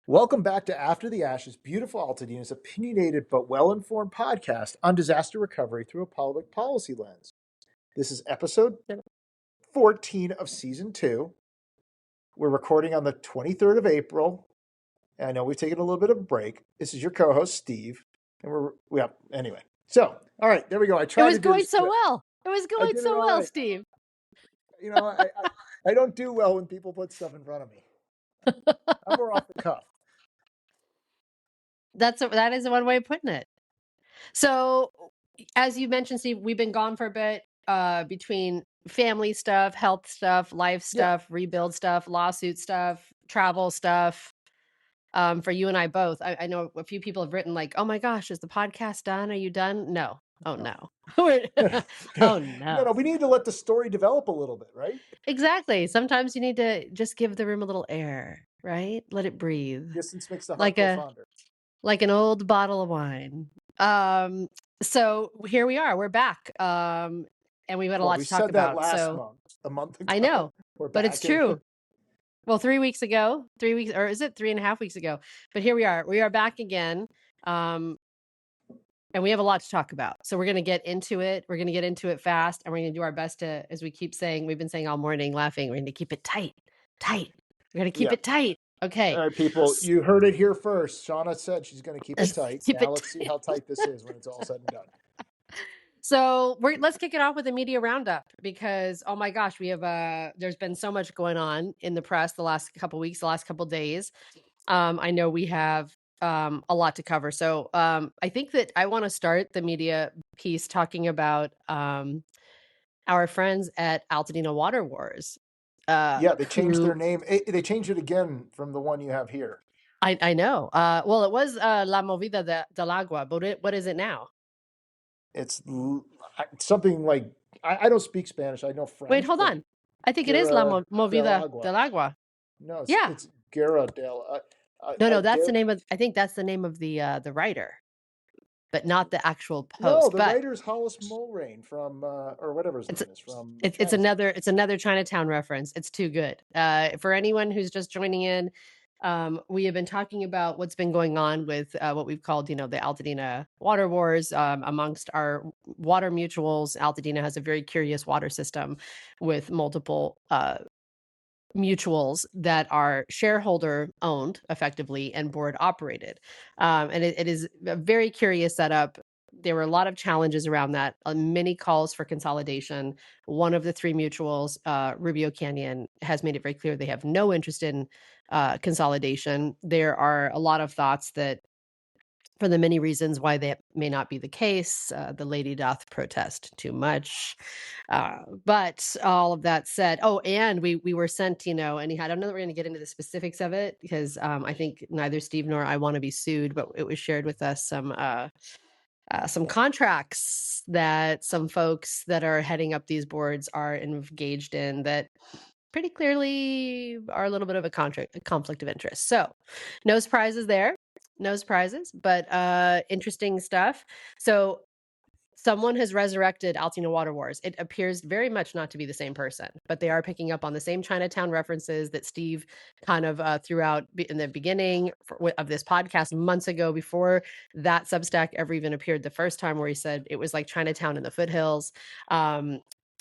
Welcome back to After the Ashes, beautiful Altadina's opinionated but well-informed podcast on disaster recovery through a public policy lens. This is episode 14 of season 2. We're recording on the 23rd of April. And I know we've taken a little bit of a break. This is your co-host, Steve. And anyway. So, all right, there we go. I It tried was to do going this. so well. It was I going did it so all well, right. Steve. You know, I don't do well when people put stuff in front of me. I'm more off the cuff. That is one way of putting it. So, as you mentioned, Steve, we've been gone for a bit between family stuff, health stuff, life stuff, rebuild stuff, lawsuit stuff, travel stuff. For you and I both, I know a few people have written like, "Oh my gosh, is the podcast done? Are you done?" No. Oh no. Oh no. No, we need to let the story develop a little bit, right? Exactly. Sometimes you need to just give the room a little air, right? Let it breathe. Distance makes the heart Like grow fonder. like an old bottle of wine. So here we are. We're back. And we've had a lot We to talk said that about. last So month ago. I know, We're but it's back true. Well, 3 weeks ago, 3 weeks, or is it 3.5 weeks ago? But here we are. We are back again. And we have a lot to talk about. So we're going to get into it. We're going to get into it fast. And we're going to do our best to, as we keep saying, we've been saying all morning, laughing, we're going to keep it tight. We're going to keep it tight. Okay. All right, people, you heard it here first. Shauna said she's going to keep it tight. Keep it Let's see how tight this is when it's all said and done. So let's kick it off with the media roundup because, oh my gosh, we have there's been so much going on in the press the last couple weeks, the last couple days. I know we have a lot to cover. So I think that I want to start the media piece talking about our friends at Altadena Water Wars. They changed their name. They changed it again from the one you have here. I know. Well, it was La Movida del Agua, but what is it now? It's something like, I don't speak Spanish. I know French. Wait, hold on. I think it is La Movida del Agua. No, Yeah. it's Guerra del. No, that's the name of. I think that's the name of the writer, but not the actual post. No, the writer's Hollis Mulrain from or whatever his name is from. It's another Chinatown reference. It's too good. For anyone who's just joining in, we have been talking about what's been going on with what we've called, the Altadena water wars amongst our water mutuals. Altadena has a very curious water system with multiple mutuals that are shareholder owned effectively and board operated. And it is a very curious setup. There were a lot of challenges around that, many calls for consolidation. One of the three mutuals, Rubio Canyon, has made it very clear they have no interest in consolidation. There are a lot of thoughts that for the many reasons why that may not be the case. The lady doth protest too much. But all of that said, and we were sent, and I don't know that we're going to get into the specifics of it because I think neither Steve nor I want to be sued, but it was shared with us some contracts that some folks that are heading up these boards are engaged in that pretty clearly are a little bit of a conflict of interest. So no surprises there. No surprises, but interesting stuff. So someone has resurrected Altadena Water Wars. It appears very much not to be the same person, but they are picking up on the same Chinatown references that Steve kind of threw out in the beginning of this podcast months ago, before that Substack ever even appeared the first time, where he said it was like Chinatown in the foothills.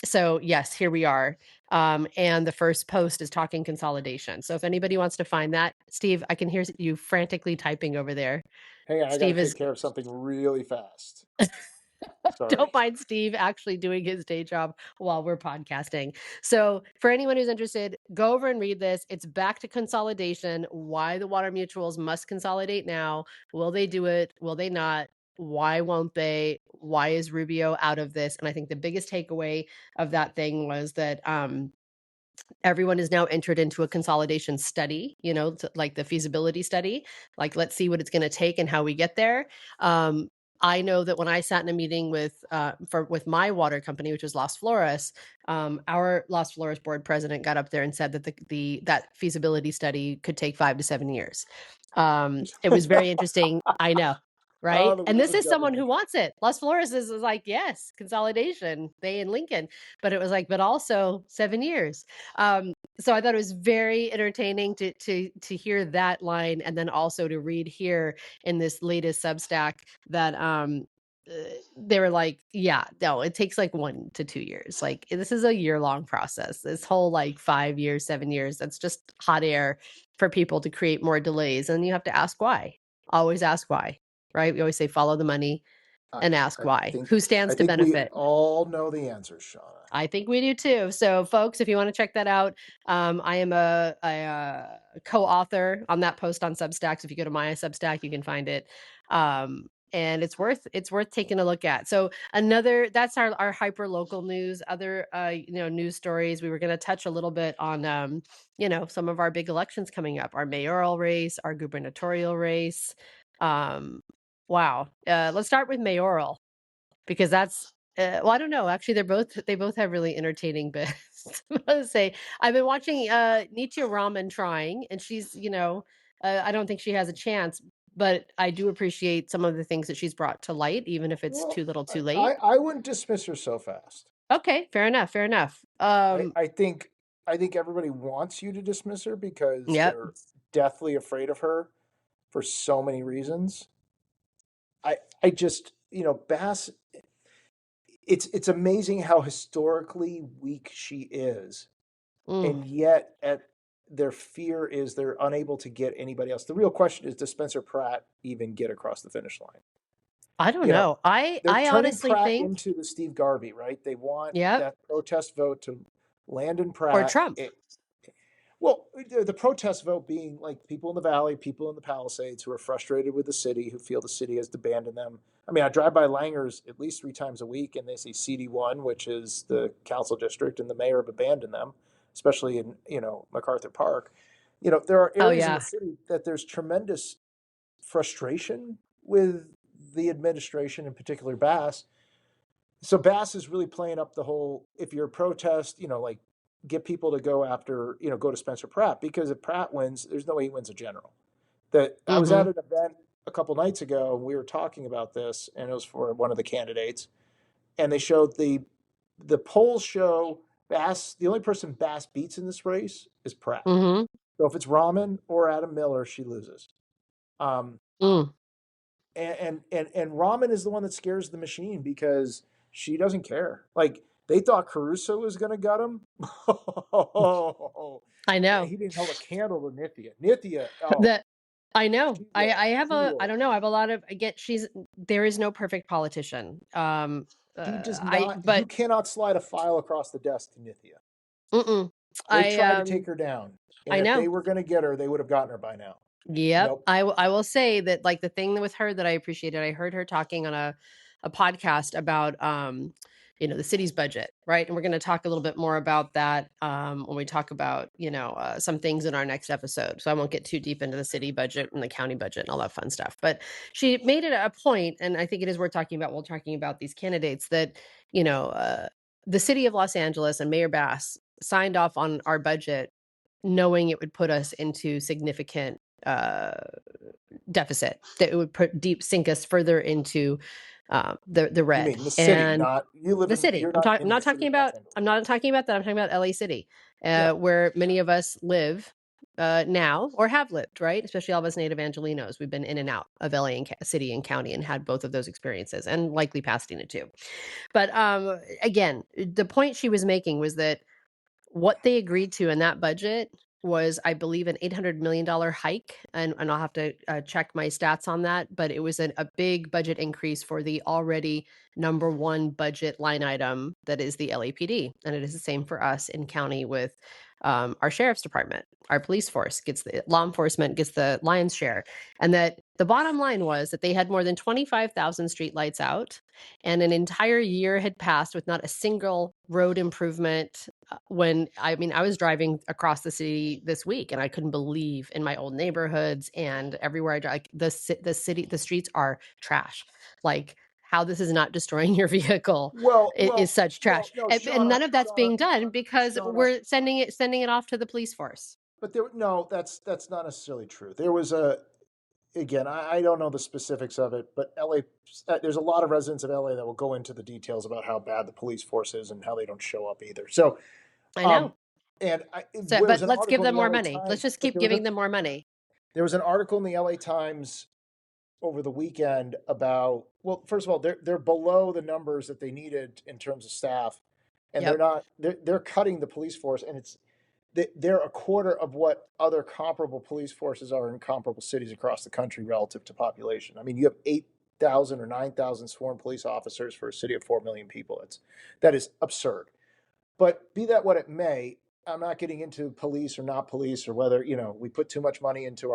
So yes, here we are. And the first post is talking consolidation. So if anybody wants to find that, Steve, I can hear you frantically typing over there. Hang on, I got to take care of something really fast. Sorry. Don't mind Steve actually doing his day job while we're podcasting. So for anyone who's interested, go over and read this. It's back to consolidation. Why the water mutuals must consolidate now. Will they do it? Will they not? Why won't they? Why is Rubio out of this? And I think the biggest takeaway of that thing was that everyone is now entered into a consolidation study, like the feasibility study. Like, let's see what it's going to take and how we get there. I know that when I sat in a meeting with my water company, which is Las Flores, our Las Flores board president got up there and said that that feasibility study could take 5 to 7 years. It was very interesting. I know. right? The And wheels this of is someone government. who wants it. Las Flores is like, yes, consolidation, they in Lincoln. But it was like, but also 7 years. So I thought it was very entertaining to hear that line, and then also to read here in this latest Substack that they were like, yeah, no, it takes like 1 to 2 years. Like, this is a year-long process. This whole like 5 years, 7 years, that's just hot air for people to create more delays. And you have to ask why. Always ask why, right? We always say follow the money and ask why. Who stands to We benefit? all know the answers, Shauna. I think we do too. So, folks, if you want to check that out, I am a co-author on that post on Substack. So if you go to my Substack, you can find it, and it's worth taking a look at. So that's our hyper local news. Other news stories. We were going to touch a little bit on some of our big elections coming up: our mayoral race, our gubernatorial race. Wow. Let's start with mayoral, because that's well, I don't know. Actually, they both have really entertaining bits. I say I've been watching Media Raman trying, and she's I don't think she has a chance, but I do appreciate some of the things that she's brought to light, even if it's too little, too late. I wouldn't dismiss her so fast. Okay, fair enough. Fair enough. I think everybody wants you to dismiss her because Yep. they're deathly afraid of her for so many reasons. I just Bass. It's amazing how historically weak she is, and yet their fear is they're unable to get anybody else. The real question is, does Spencer Pratt even get across the finish line? I don't know. I turning honestly Pratt think into the Steve Garvey, right? They want yep, that protest vote to land in or Pratt. Trump. Well, the protest vote being like people in the Valley, people in the Palisades who are frustrated with the city, who feel the city has abandoned them. I mean, I drive by Langer's at least 3 times a week, and they see CD1, which is the council district, and the mayor have abandoned them, especially in MacArthur Park. There are areas in the city that there's tremendous frustration with the administration, in particular Bass. So Bass is really playing up the whole, if you're a protest, like get people to go after, go to Spencer Pratt, because if Pratt wins, there's no way he wins a general. I was at an event a couple nights ago, and we were talking about this, and it was for one of the candidates, and they showed the polls show Bass, the only person Bass beats in this race is Pratt. So if it's Raman or Adam Miller, she loses. And Raman is the one that scares the machine because she doesn't care. Like, they thought Caruso was going to gut him. I know. He didn't hold a candle to Nithya. Nithya. I know. I have I don't know. I have a lot of, again, there is no perfect politician. She does not, you cannot slide a file across the desk to Nithya. They tried to take her down. And if they were going to get her, they would have gotten her by now. Yep. Nope. I will say that, like, the thing with her that I appreciated, I heard her talking on a podcast about the city's budget, right? And we're going to talk a little bit more about that when we talk about some things in our next episode. So I won't get too deep into the city budget and the county budget and all that fun stuff. But she made it a point, and I think it is worth talking about while talking about these candidates, that the city of Los Angeles and Mayor Bass signed off on our budget knowing it would put us into significant deficit, that it would sink us further into the red. You mean the city, and not you live the in city. I'm not talking about I'm not talking about that. I'm talking about LA City, where many of us live now, or have lived, right? Especially all of us native Angelinos. We've been in and out of LA and city and county and had both of those experiences, and likely Pasadena too. But again, the point she was making was that what they agreed to in that budget was, I believe, an $800 million hike. And I'll have to check my stats on that. But it was a big budget increase for the already #1 budget line item that is the LAPD. And it is the same for us in county with our sheriff's department. Our police force law enforcement gets the lion's share. And that the bottom line was that they had more than 25,000 street lights out, and an entire year had passed with not a single road improvement. I was driving across the city this week, and I couldn't believe, in my old neighborhoods and everywhere I drive, like, the streets are trash. Like, how this is not destroying your vehicle is such trash. No, and Shauna, none of that's being done because Shauna, we're sending it off to the police force. But that's not necessarily true. again, I don't know the specifics of it, but LA, there's a lot of residents of LA that will go into the details about how bad the police force is and how they don't show up either. So, I um, know. and So, there's but an let's give article in them the more LA money. Let's Times, just but keep giving them more money. there was an article in the LA Times over the weekend about, well, first of all, they're below the numbers that they needed in terms of staff, and Yep. they're cutting the police force, and they're a quarter of what other comparable police forces are in comparable cities across the country relative to population. I mean, you have 8,000 or 9,000 sworn police officers for a city of 4 million people. That is absurd. But be that what it may, I'm not getting into police or not police or whether we put too much money into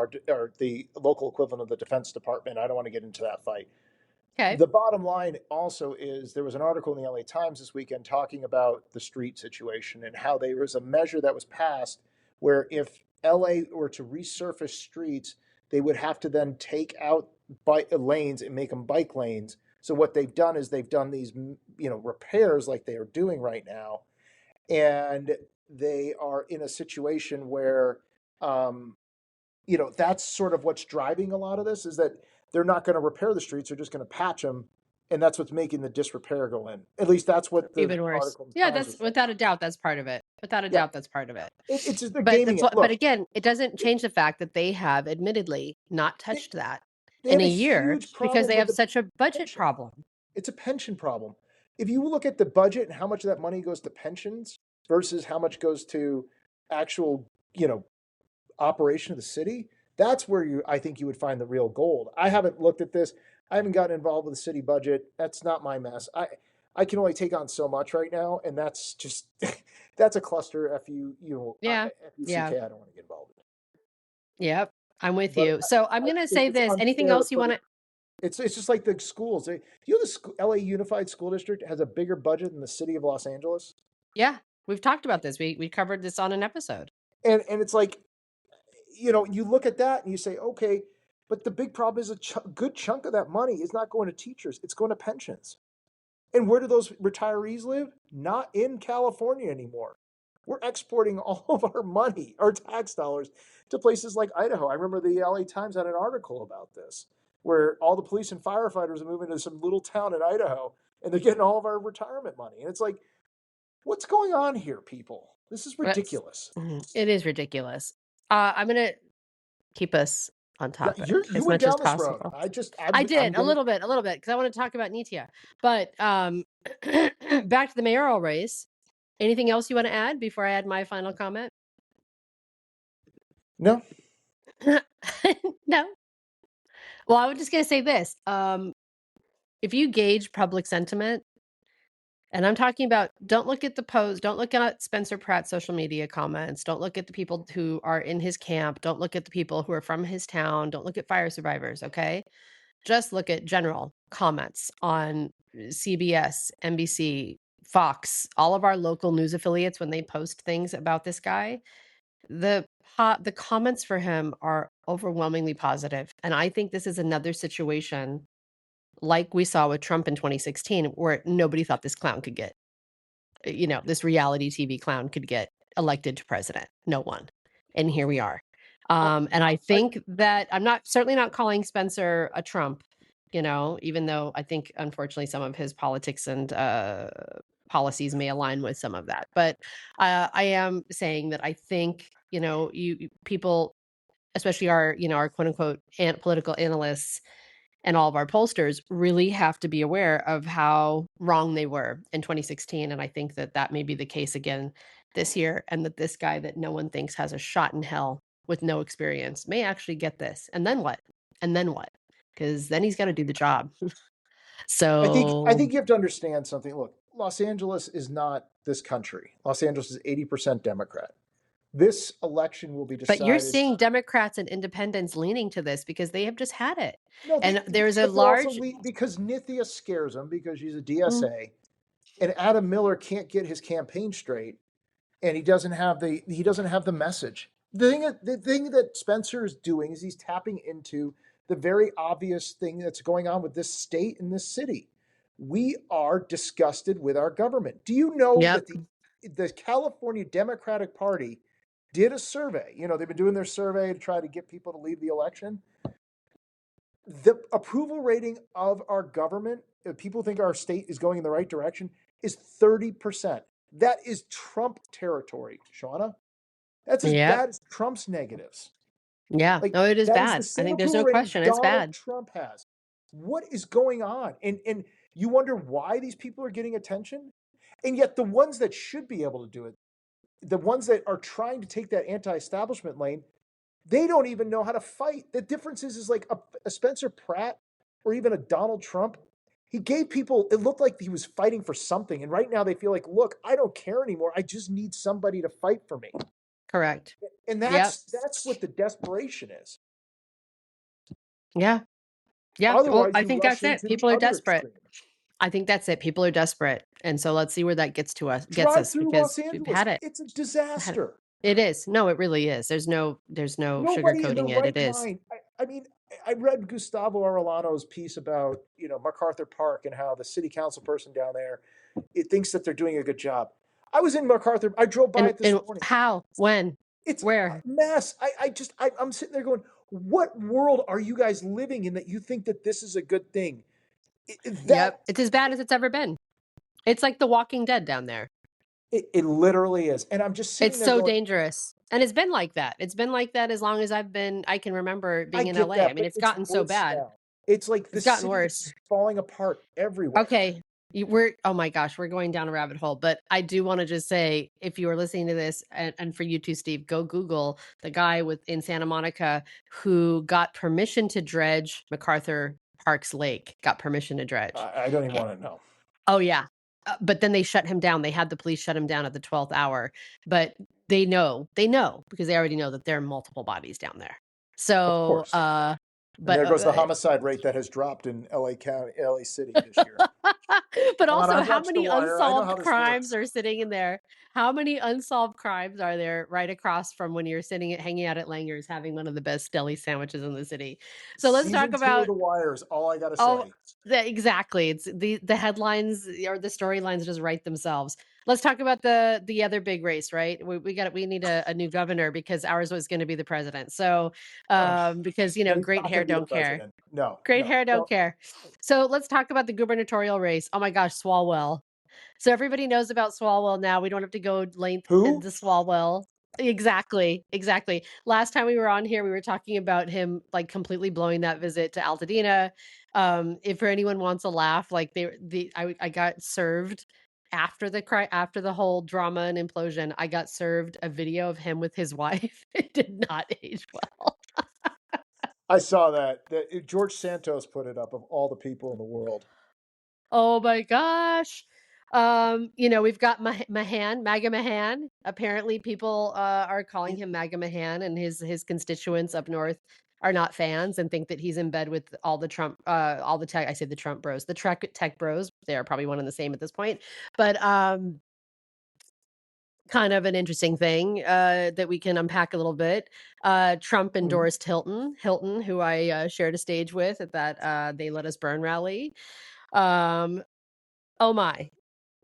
the local equivalent of the Defense Department. I don't want to get into that fight. Okay. The bottom line also is there was an article in the LA Times this weekend talking about the street situation and how there was a measure that was passed where if LA were to resurface streets, they would have to then take out bike lanes and make them bike lanes. So what they've done is they've done these repairs like they are doing right now, and they are in a situation where um, that's sort of what's driving a lot of this is that they're not going to repair the streets; they're just going to patch them, and that's what's making the disrepair go in. At least that's what the Even worse. article in the Yeah, Times that's was saying. without a doubt. That's part of it. Without a Yeah, doubt, that's part of it. it's just they're But gaming that's it. what. But Look, again, it doesn't change the fact that they have admittedly not they, touched that they in have a a year huge because problem they with have the such a budget pension. problem. It's a pension problem. If you look at the budget and how much of that money goes to pensions versus how much goes to actual, operation of the city, that's where I think you would find the real gold. I haven't looked at this. I haven't gotten involved with the city budget. That's not my mess. I can only take on so much right now, and that's just that's a cluster. Yeah. Yeah. FUCK. I don't want to get involved in Yep. I'm it. with But you. So I'm gonna say it's this. Anything unfair to else you put want it. to? It's just like the schools. The LA Unified School District has a bigger budget than the city of Los Angeles, Yeah, we've talked about this. We covered this on an episode. and it's like you look at that and you say, okay, but the big problem is good chunk of that money is not going to teachers, it's going to pensions. And where do those retirees live? Not in California anymore. We're exporting all of our money, our tax dollars, to places like Idaho. I remember the LA Times had an article about this, where all the police and firefighters are moving to some little town in Idaho and they're getting all of our retirement money. And it's like, what's going on here, people? This is ridiculous. It is ridiculous. I'm gonna keep us on Yeah, topic you as went much as down this road. possible. I I'm did a getting. little bit, because I want to talk about Nitya. But back to the mayoral race. Anything else you want to add before I add my final comment? No. No. Well, I was just gonna say this. If you gauge public sentiment, and I'm talking about, don't look at the post, don't look at Spencer Pratt's social media comments, don't look at the people who are in his camp, don't look at the people who are from his town, don't look at fire survivors, okay? Just look at general comments on CBS, NBC, Fox, all of our local news affiliates when they post things about this guy. The comments for him are overwhelmingly positive, and I think this is another situation like we saw with Trump in 2016, where nobody thought this clown could get, this reality TV clown could get elected to president. No one. And here we are. And I think that I'm certainly not calling Spencer a Trump, even though I think, unfortunately, some of his politics and policies may align with some of that. But I am saying that I think, people, especially our quote unquote political analysts, and all of our pollsters really have to be aware of how wrong they were in 2016. And I think that may be the case again this year, and that this guy that no one thinks has a shot in hell with no experience may actually get this. And then what? And then what? Because then he's got to do the job. I So, think you have to understand something. Look, Los Angeles is not this country. Los Angeles is 80% Democrat. This election will be but you're decided. seeing Democrats and independents leaning to this because they have just had it. No, And there's a but they're also large. because Nithya scares them because she's a Mm, DSA, and Adam Miller can't get his campaign straight, and he doesn't have the message. The thing that Spencer is doing is he's tapping into the very obvious thing that's going on with this state and this city. We are disgusted with our government. Do you know yep. that the California Democratic Party did a survey? They've been doing their survey to try to get people to leave the election. the approval rating of our government, if people think our state is going in the right direction, is 30%. That is Trump territory, Shauna. That's as Yep. bad as Trump's negatives. Yeah. Like, No, it is that is the bad. I same think there's approval no rating question. It's Donald bad. Trump has. What is going on? And you wonder why these people are getting attention? And yet the ones that should be able to do it, the ones that are trying to take that anti-establishment lane, they don't even know how to fight. The difference is like a Spencer Pratt or even a Donald Trump. He gave people, it looked like he was fighting for something. And right now they feel like, look, I don't care anymore. I just need somebody to fight for me. Correct. And Yep. that's what the desperation is. Yeah. Yeah. Well, Otherwise, I you think rush that's it. into the People are other desperate. extreme. I think that's it. People are desperate. And so let's see where that gets Drive us through Los because we've Angeles. had it. It's a Had it. disaster. It is. No, it really is. There's no Nobody in their sugarcoating it. It right is. mind. I mean, I read Gustavo Arellano's piece about, MacArthur Park and how the city council person down there, it thinks that they're doing a good job. I was in MacArthur. I drove by it this And morning. how? When? It's a Where? mess. I'm sitting there going, what world are you guys living in that you think that this is a good thing? Yep. It's as bad as it's ever been. It's like The Walking Dead down there. It literally is. And I'm just sitting It's there so going, dangerous. And it's been like that. It's been like that as long as I can remember I being in get LA. I that, mean, but it's it's gotten so worse bad. now. It's like the It's gotten city is worse. falling apart everywhere. Okay. Oh my gosh, we're going down a rabbit hole. But I do want to just say, if you are listening to this, and for you too, Steve, go Google the guy in Santa Monica who got permission to dredge MacArthur Park's lake, got permission to dredge. I don't even want to know. Oh, yeah. But then they shut him down. They had the police shut him down at the 12th hour. But they know because they already know that there are multiple bodies down there. Of So, course. And but there goes the homicide rate that has dropped in LA County, LA City this year. but Come on, also, I've how watched The many Wire. I know how unsolved this crimes works. are sitting in there? How many unsolved crimes are there right across from when you're hanging out at Langer's having one of the best deli sandwiches in the city? So let's talk Season 2 of about The Wire is all I got to Oh, say. exactly. It's the headlines or the storylines just write themselves. Let's talk about the other big race, right? We need a new governor because ours was going to be the president. So, because And he's great not hair going to be the don't care. president. No, Great no. hair don't Well, care. So let's talk about the gubernatorial race. Oh my gosh, Swalwell. So everybody knows about Swalwell now. We don't have to go length who? into Swalwell. Exactly. Last time we were on here, we were talking about him like completely blowing that visit to Altadena. If for anyone wants a laugh, like I got served after the whole drama and implosion. I got served a video of him with his wife. It did not age well. I saw that. George Santos put it up of all the people in the world. Oh my gosh. We've got Mahan, MAGA Mahan. Apparently people are calling him MAGA Mahan, and his constituents up north are not fans and think that he's in bed with all the Trump all the tech I say the Trump bros, the tech bros. They are probably one and the same at this point. But kind of an interesting thing that we can unpack a little bit. Trump endorsed Hilton, who I shared a stage with at that They Let Us Burn rally. Um, oh my.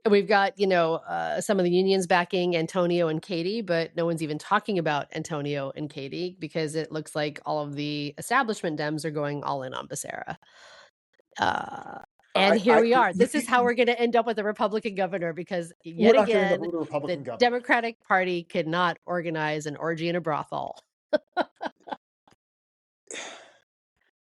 We've got, some of the unions backing Antonio and Katie, but no one's even talking about Antonio and Katie because it looks like all of the establishment Dems are going all in on Becerra. And here we are. This is how we're going to end up with a Republican governor because We're yet not going to end up again, with a the Republican governor. Democratic Party could not organize an orgy in a brothel.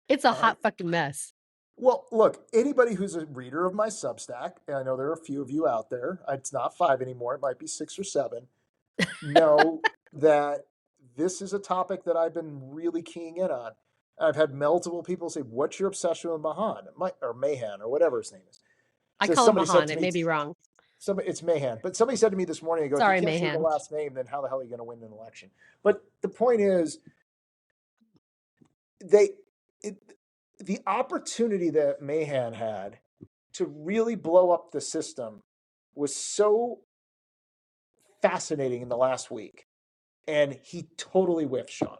It's a hot fucking mess. Well, look, anybody who's a reader of my Substack, and I know there are a few of you out there, it's not 5 anymore, it might be 6 or 7, know that this is a topic that I've been really keying in on. I've had multiple people say, "What's your obsession with Mahan or Mahan or whatever his name is?" I So call him somebody said Mahan. to It me, may be wrong. it's Mahan, but somebody said to me this morning, "I go, if you Sorry, can't say the Mahan. last name, then how the hell are you going to win an election?" But the point is, they it, the opportunity that Mahan had to really blow up the system was so fascinating in the last week, and he totally whiffed, Sean.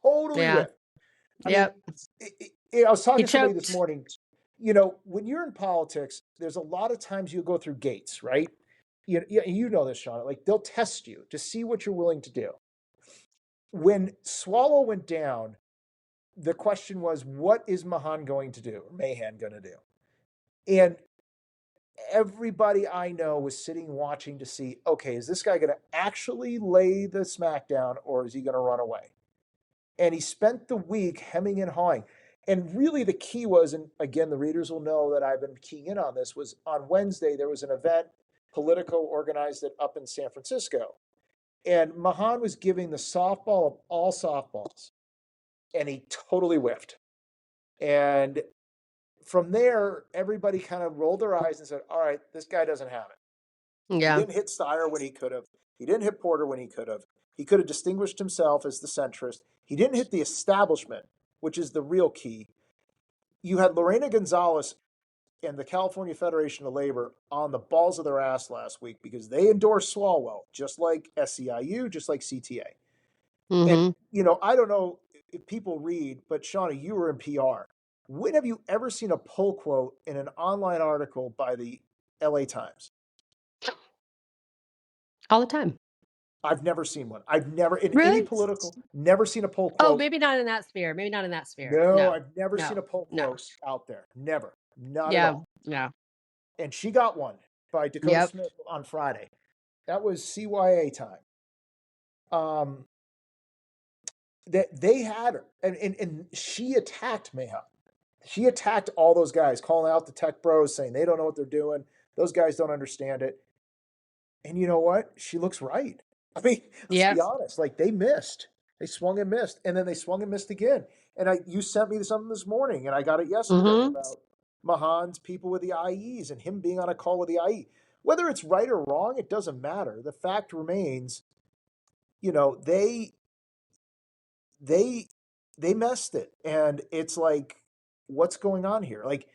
Totally Yeah. whiffed. I mean, Yep. I was talking He to somebody this choked. morning. When you're in politics, there's a lot of times you go through gates, right? You know this, Sean. Like they'll test you to see what you're willing to do. When Swalwell went down, the question was, what is Mahan going to do, or Mahan going to do? And everybody I know was sitting watching to see, okay, is this guy going to actually lay the smackdown or is he going to run away? And he spent the week hemming and hawing. And really the key was, and again, the readers will know that I've been keying in on this, was on Wednesday, there was an event, Politico organized it up in San Francisco. And Mahan was giving the softball of all softballs. And he totally whiffed. And from there, everybody kind of rolled their eyes and said, all right, this guy doesn't have it. Yeah. He didn't hit Steyer when he could have. He didn't hit Porter when he could have. He could have distinguished himself as the centrist. He didn't hit the establishment, which is the real key. You had Lorena Gonzalez and the California Federation of Labor on the balls of their ass last week because they endorsed Swalwell, just like SEIU, just like CTA. And, I don't know if people read, but Shauna, you were in PR. When have you ever seen a pull quote in an online article by the LA Times? All the time. I've never seen one. I've never, in Really? any political, never seen a poll quote. Oh, maybe not in that sphere. No, I've never seen a poll quote out there. Never. Not at all. Yeah. And she got one by Dakota Smith on Friday. That was CYA time. That they had her. And she attacked Mahan. She attacked all those guys, calling out the tech bros, saying they don't know what they're doing. Those guys don't understand it. And you know what? She looks right. I mean, let's be honest. Like, they missed. They swung and missed. And then they swung and missed again. And you sent me something this morning, and I got it yesterday about Mahan's people with the IEs and him being on a call with the IE. Whether it's right or wrong, it doesn't matter. The fact remains, they messed it. And it's like, what's going on here? Like,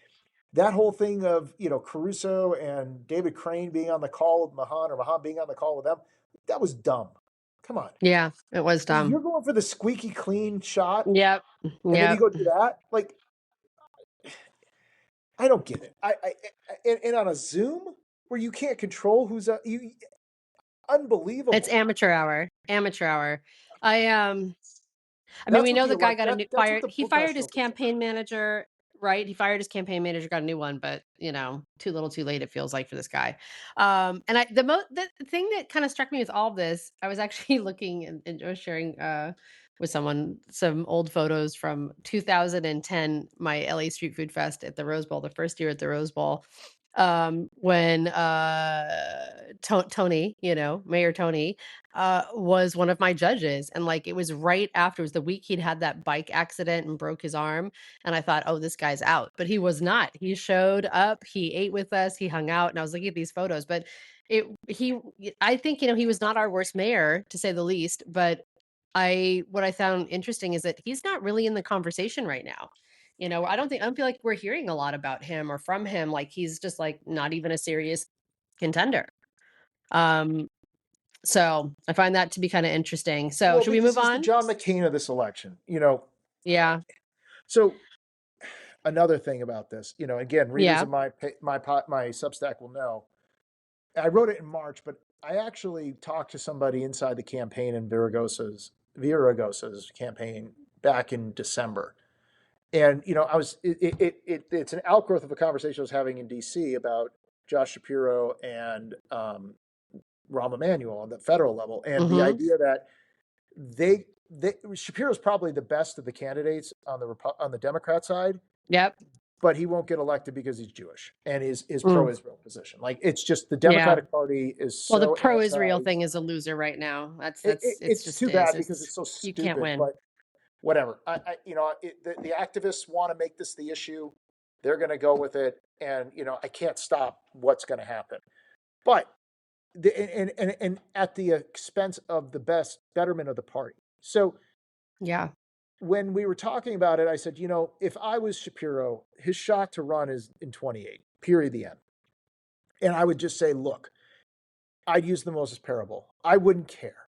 that whole thing of, Caruso and David Crane being on the call with Mahan or Mahan being on the call with them, that was dumb. Come on. Yeah, it was dumb. You're going for the squeaky clean shot. Yep. And then you go do that. Like, I don't get it. And on a Zoom where you can't control who's unbelievable. It's amateur hour. I mean, we know the guy got a new fired. He fired his campaign manager, right? He fired his campaign manager, got a new one, but too little, too late. It feels like for this guy. And the thing that kind of struck me with all of this, I was actually looking and I was sharing with someone some old photos from 2010, my LA Street Food Fest at the Rose Bowl, the first year at the Rose Bowl. When Tony, Mayor Tony, was one of my judges, and like it was right afterwards, the week he'd had that bike accident and broke his arm, and I thought, oh, this guy's out, but he was not. He showed up, he ate with us, he hung out, and I was looking at these photos, but I think he was not our worst mayor, to say the least, but what I found interesting is that he's not really in the conversation right now. I don't feel like we're hearing a lot about him or from him. Like, he's just like not even a serious contender. So I find that to be kind of interesting. So should we move on? The John McCain of this election, Yeah. So another thing about this, again, readers of my Substack will know. I wrote it in March, but I actually talked to somebody inside the campaign in Villaraigosa's campaign back in December. And, it's an outgrowth of a conversation I was having in DC about Josh Shapiro and Rahm Emanuel on the federal level. And the idea that Shapiro's probably the best of the candidates on the Democrat side. Yep. But he won't get elected because he's Jewish and his pro-Israel position. Like, it's just the Democratic Party is so. Well, the pro-Israel thing is a loser right now. It's just too bad because it's so stupid. You can't win. But whatever. The activists want to make this the issue. They're going to go with it, and I can't stop what's going to happen. But and at the expense of the betterment of the party. So yeah. When we were talking about it, I said, if I was Shapiro, his shot to run is in 28, period, the end. And I would just say, look, I'd use the Moses parable. I wouldn't care.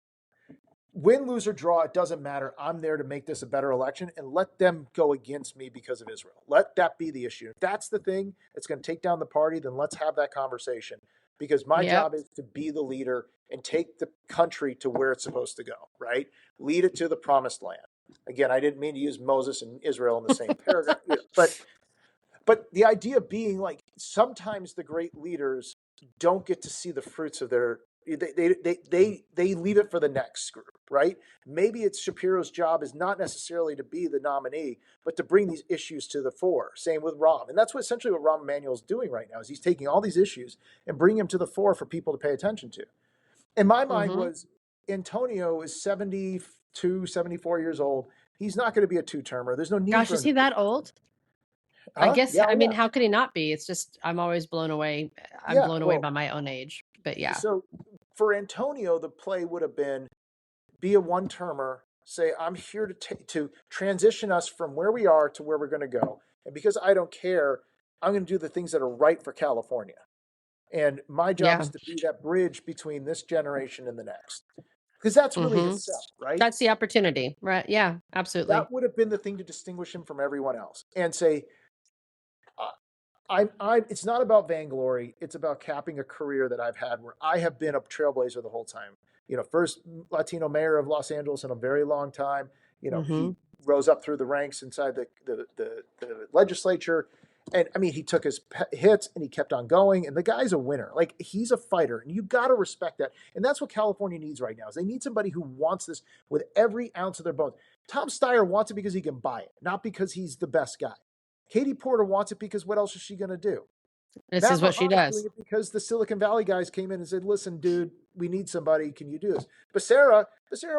Win, lose, or draw, it doesn't matter. I'm there to make this a better election, and let them go against me because of Israel. Let that be the issue. If that's the thing that's going to take down the party, then let's have that conversation. Because my job is to be the leader and take the country to where it's supposed to go, right? Lead it to the promised land. Again, I didn't mean to use Moses and Israel in the same paragraph, but the idea being like sometimes the great leaders don't get to see the fruits of their they leave it for the next group, right? Maybe it's Shapiro's job is not necessarily to be the nominee, but to bring these issues to the fore. Same with Rahm, and that's what essentially what Rahm Emanuel's doing right now is he's taking all these issues and bringing them to the fore for people to pay attention to. In my mind Mm-hmm. was Antonio is 72, 74 years old. He's not going to be a two-termer. There's no need Gosh, for is him he to be. that old? I Huh? guess, Yeah, I mean, yeah. how could he not be? It's just, I'm always blown away. I'm Yeah, blown away well, by my own age. But yeah. so for Antonio, the play would have been be a one-termer, say I'm here to transition us from where we are to where we're going to go. And because I don't care, I'm going to do the things that are right for California. And my job is Yeah. to be that bridge between this generation and the next. Because that's really Mm-hmm. his sell, right? That's the opportunity, right? Yeah, absolutely. That would have been the thing to distinguish him from everyone else and say, I'm. It's not about vainglory. It's about capping a career that I've had where I have been a trailblazer the whole time. First Latino mayor of Los Angeles in a very long time. Mm-hmm. He rose up through the ranks inside the legislature, and I mean, he took his hits and he kept on going. And the guy's a winner. Like he's a fighter, and you got to respect that. And that's what California needs right now. Is they need somebody who wants this with every ounce of their bones. Tom Steyer wants it because he can buy it, not because he's the best guy. Katie Porter wants it because what else is she going to do? This Matt is what she Mahan's doing does. it because the Silicon Valley guys came in and said, listen, dude, we need somebody. Can you do this? Becerra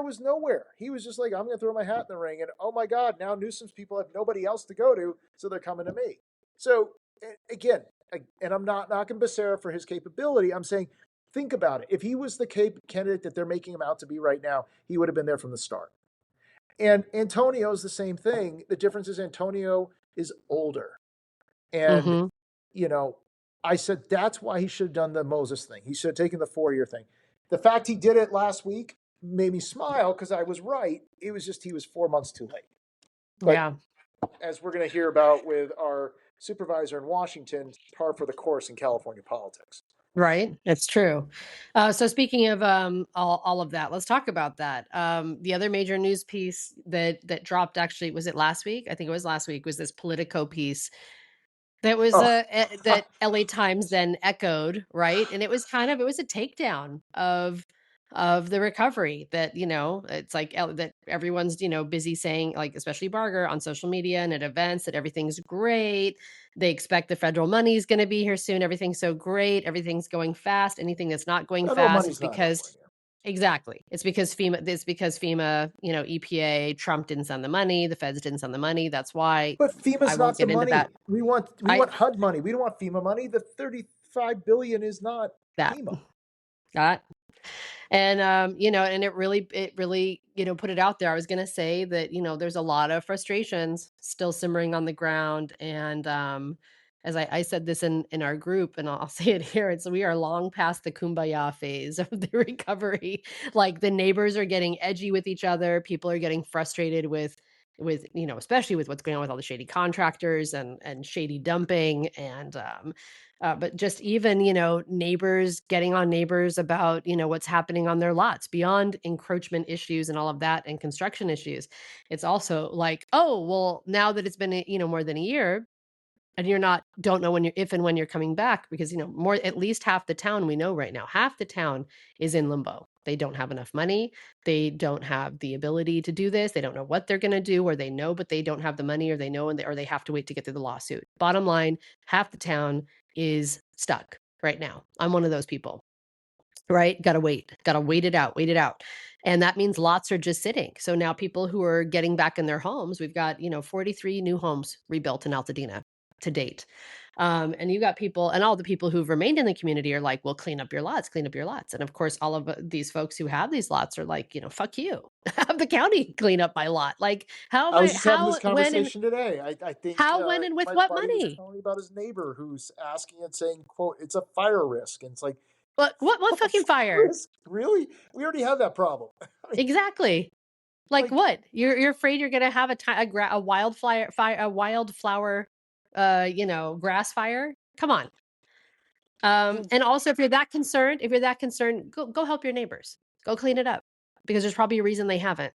was nowhere. He was just like, I'm going to throw my hat in the ring. And oh my God, now Newsom's people have nobody else to go to. So they're coming to me. So again, and I'm not knocking Becerra for his capability. I'm saying, think about it. If he was the candidate that they're making him out to be right now, he would have been there from the start. And Antonio's the same thing. The difference is Antonio is older. And, Mm-hmm. you know, I said that's why he should have done the Moses thing. He should have taken the 4-year thing. The fact he did it last week made me smile because I was right. It was just he was 4 months too late. But Yeah. as we're going to hear about with our supervisor in Washington, par for the course in California politics. Right. It's true. So speaking of all of that, let's talk about that. The other major news piece that dropped, actually, was it last week? I think it was last week, was this Politico piece that was Oh, that LA Times then echoed, right? And it was a takedown of the recovery that, it's like that everyone's, busy saying, like, especially Barger on social media and at events, that everything's great. They expect the federal money is going to be here soon. Everything's so great. Everything's going fast. Anything that's not going federal fast, it's money's not because over here. exactly. It's because FEMA, EPA, Trump didn't send the money, the feds didn't send the money. That's why. But I FEMA's won't not the get into money. that. We want I HUD money. We don't want FEMA money. The 35 billion is not that FEMA. that and and it really put it out there. I was going to say that there's a lot of frustrations still simmering on the ground, and as I said this in our group, and I'll say it here, it's we are long past the kumbaya phase of the recovery. Like, the neighbors are getting edgy with each other, people are getting frustrated with especially with what's going on with all the shady contractors and shady dumping, and but just even, neighbors getting on neighbors about, what's happening on their lots beyond encroachment issues and all of that and construction issues. It's also like, oh, well, now that it's been, more than a year, and don't know when you're if and when you're coming back, because more, at least half the town, we know right now, half the town is in limbo. They don't have enough money, they don't have the ability to do this, they don't know what they're going to do, or they know but they don't have the money, or they know or they have to wait to get through the lawsuit. Bottom line, half the town is stuck right now. I'm one of those people, right? Gotta wait it out. And that means lots are just sitting. So now people who are getting back in their homes, we've got 43 new homes rebuilt in Altadena to date. And you got people, and all the people who've remained in the community are like, well, clean up your lots. And of course, all of these folks who have these lots are like, fuck you. Have the county clean up my lot. Like, I was just having this conversation today. I think when, and with my what buddy was money? telling me about his neighbor who's asking and saying, "quote It's a fire risk," and it's like, What fucking fire fire? risk? Really? We already have that problem. I mean, Exactly. Like, like, what? You're afraid you're gonna have a wildflower, grass fire? Come on. and And also, if you're that concerned, go help your neighbors. Go clean it up, because there's probably a reason they haven't.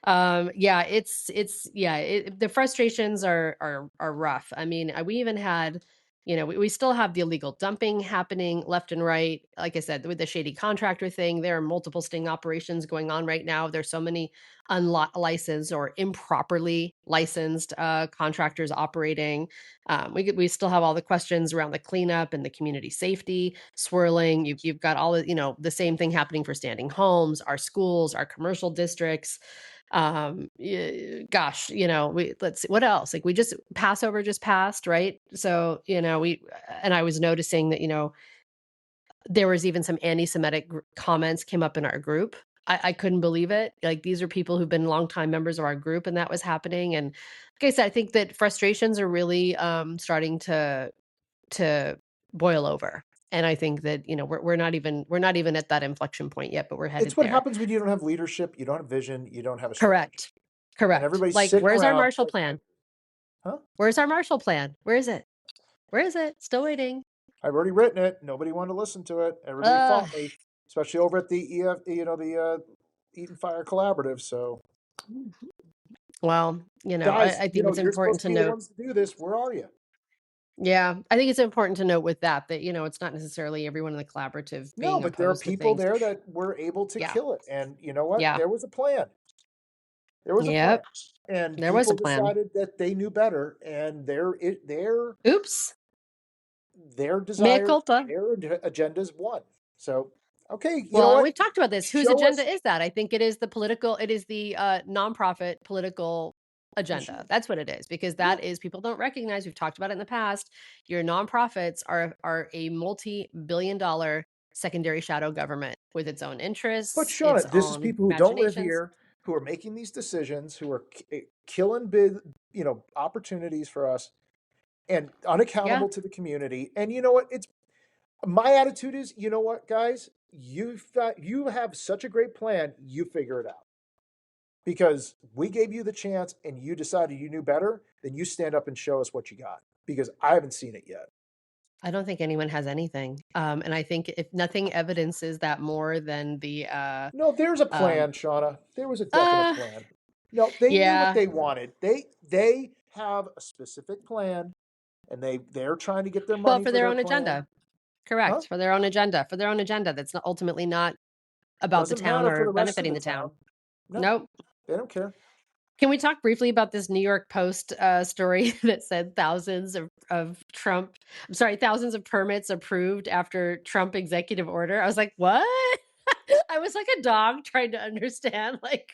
Yeah, the frustrations are rough. I mean, we even had, we still have the illegal dumping happening left and right. Like I said, with the shady contractor thing, there are multiple sting operations going on right now. There's so many unlicensed or improperly licensed contractors operating. We still have all the questions around the cleanup and the community safety swirling. You've got all the, the same thing happening for standing homes, our schools, our commercial districts. Gosh, let's see what else. Like, we just Passover just passed, right? So, I was noticing that, there was even some anti-Semitic comments came up in our group. I couldn't believe it. Like, these are people who've been longtime members of our group, and that was happening. And like I said, I think that frustrations are really starting to boil over. And I think that, we're not even at that inflection point yet, but we're headed It's what there. happens when you don't have leadership, you don't have vision, you don't have a strategy. Correct. And everybody's Like, sitting where's our around Marshall like, Plan? huh? Where's our Marshall Plan? Where is it? Still waiting. I've already written it. Nobody wanted to listen to it. Everybody fought me, especially over at the the Eat and Fire Collaborative. So, Well, guys, I think it's you're important supposed to to be the note. ones to do this. Where are you? Yeah, I think it's important to note with that, it's not necessarily everyone in the collaborative No, being but there are opposed to people things. there that were able to Yeah. kill it. And you know what? Yeah. There was a plan. There was a plan. Yep. And There was a people plan. decided that they knew better, and Oops. their Mea desires, culpa. their agendas won. So, okay, you know Well, and what? we've talked about this. Whose Show us agenda is that? I think it is the nonprofit political agenda. machine. That's what it is, because Yeah. that is, people don't recognize, we've talked about it in the past, your nonprofits are a multi-billion-dollar secondary shadow government with its own But interests, its Shauna, this is own people who don't live machinations. here, who are making these decisions, who are killing big, opportunities for us, and Yeah. unaccountable to the community. And you know what? It's my attitude is, you know what, guys, you have such a great plan. You figure it out because we gave you the chance, and you decided you knew better. Then you stand up and show us what you got because I haven't seen it yet. I don't think anyone has anything. And I think if nothing evidences that more than the No, there's a um plan, Shauna. There was a definite plan. No, they knew what yeah, they wanted. They have a specific plan, and they're trying to get their well, money for for their their own plan. agenda. Huh? Correct. For their own agenda. For their own agenda. That's not ultimately not about the Doesn't town matter for or the rest of benefiting the the town. town. No, Nope. they don't care. Can we talk briefly about this New York Post story that said thousands of permits approved after Trump executive order? I was like, what? I was like a dog trying to understand, like,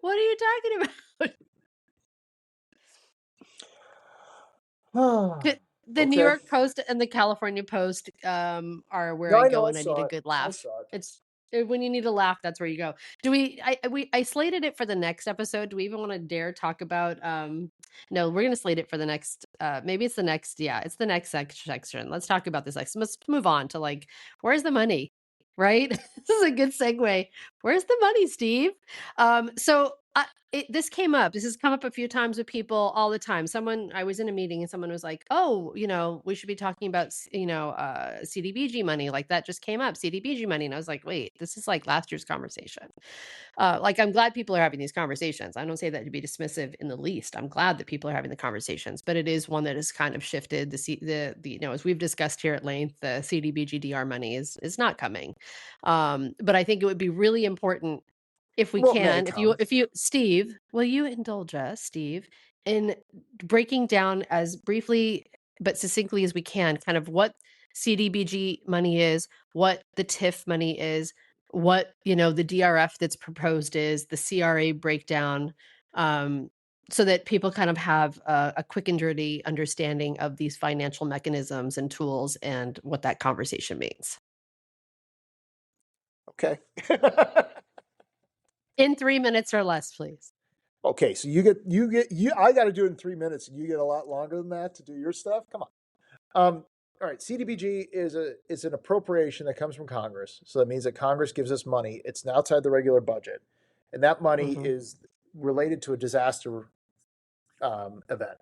what are you talking about? The New Okay. York Post and the California Post are where No, I I know. go I when I need a saw it. good I laugh. saw it. It's when you need a laugh, that's where you go. I slated it for the next episode. Do we even want to dare talk about no, we're gonna slate it for the next maybe it's the next, yeah, it's the next section. Let's talk about this next. Let's move on to, like, where's the money? Right? This is a good segue. Where's the money, Steve? This came up. This has come up a few times with people all the time. I was in a meeting and someone was like, "Oh, we should be talking about, CDBG money. Like, that just came up, CDBG money." And I was like, "Wait, this is like last year's conversation." Like, I'm glad people are having these conversations. I don't say that to be dismissive in the least. I'm glad that people are having the conversations, but it is one that has kind of shifted. As we've discussed here at length, the CDBG DR money is not coming. But I think it would be really important if we Well, it may can, come. if you, Steve, will you indulge us, Steve, in breaking down as briefly but succinctly as we can, kind of what CDBG money is, what the TIF money is, what, the DRF that's proposed is, the CRA breakdown, so that people kind of have a quick and dirty understanding of these financial mechanisms and tools and what that conversation means. Okay. In 3 minutes or less, please. Okay. So I got to do it in 3 minutes, and you get a lot longer than that to do your stuff. Come on. All right. CDBG is an appropriation that comes from Congress. So that means that Congress gives us money. It's outside the regular budget, and that money Mm-hmm. is related to a disaster event,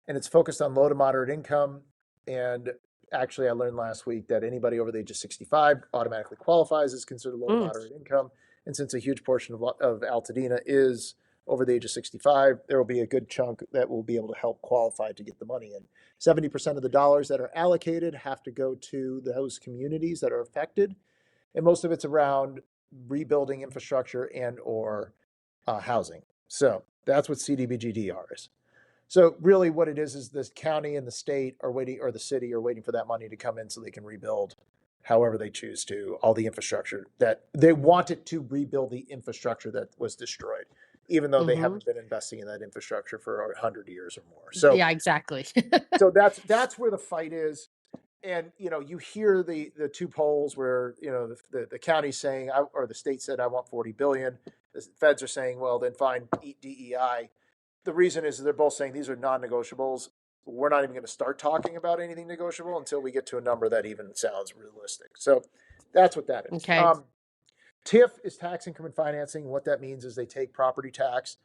and it's focused on low to moderate income. And actually, I learned last week that anybody over the age of 65 automatically qualifies as considered low to moderate income. And since a huge portion of Altadena is over the age of 65, there will be a good chunk that will be able to help qualify to get the money in. 70% of the dollars that are allocated have to go to those communities that are affected. And most of it's around rebuilding infrastructure and or housing. So that's what CDBGDR is. So really what it is this county and the state are waiting, or the city are waiting for that money to come in so they can rebuild however they choose to, all the infrastructure that they wanted to rebuild, the infrastructure that was destroyed, even though they haven't been investing in that infrastructure for 100 years or more. So yeah, exactly. so that's where the fight is. And you hear the two polls where the county's saying, or the state said, I want 40 billion. The feds are saying, well, then fine, eat DEI. The reason is they're both saying these are non-negotiables. We're not even going to start talking about anything negotiable until we get to a number that even sounds realistic. So that's what that is. Okay. TIF is tax increment financing. What that means is they take property tax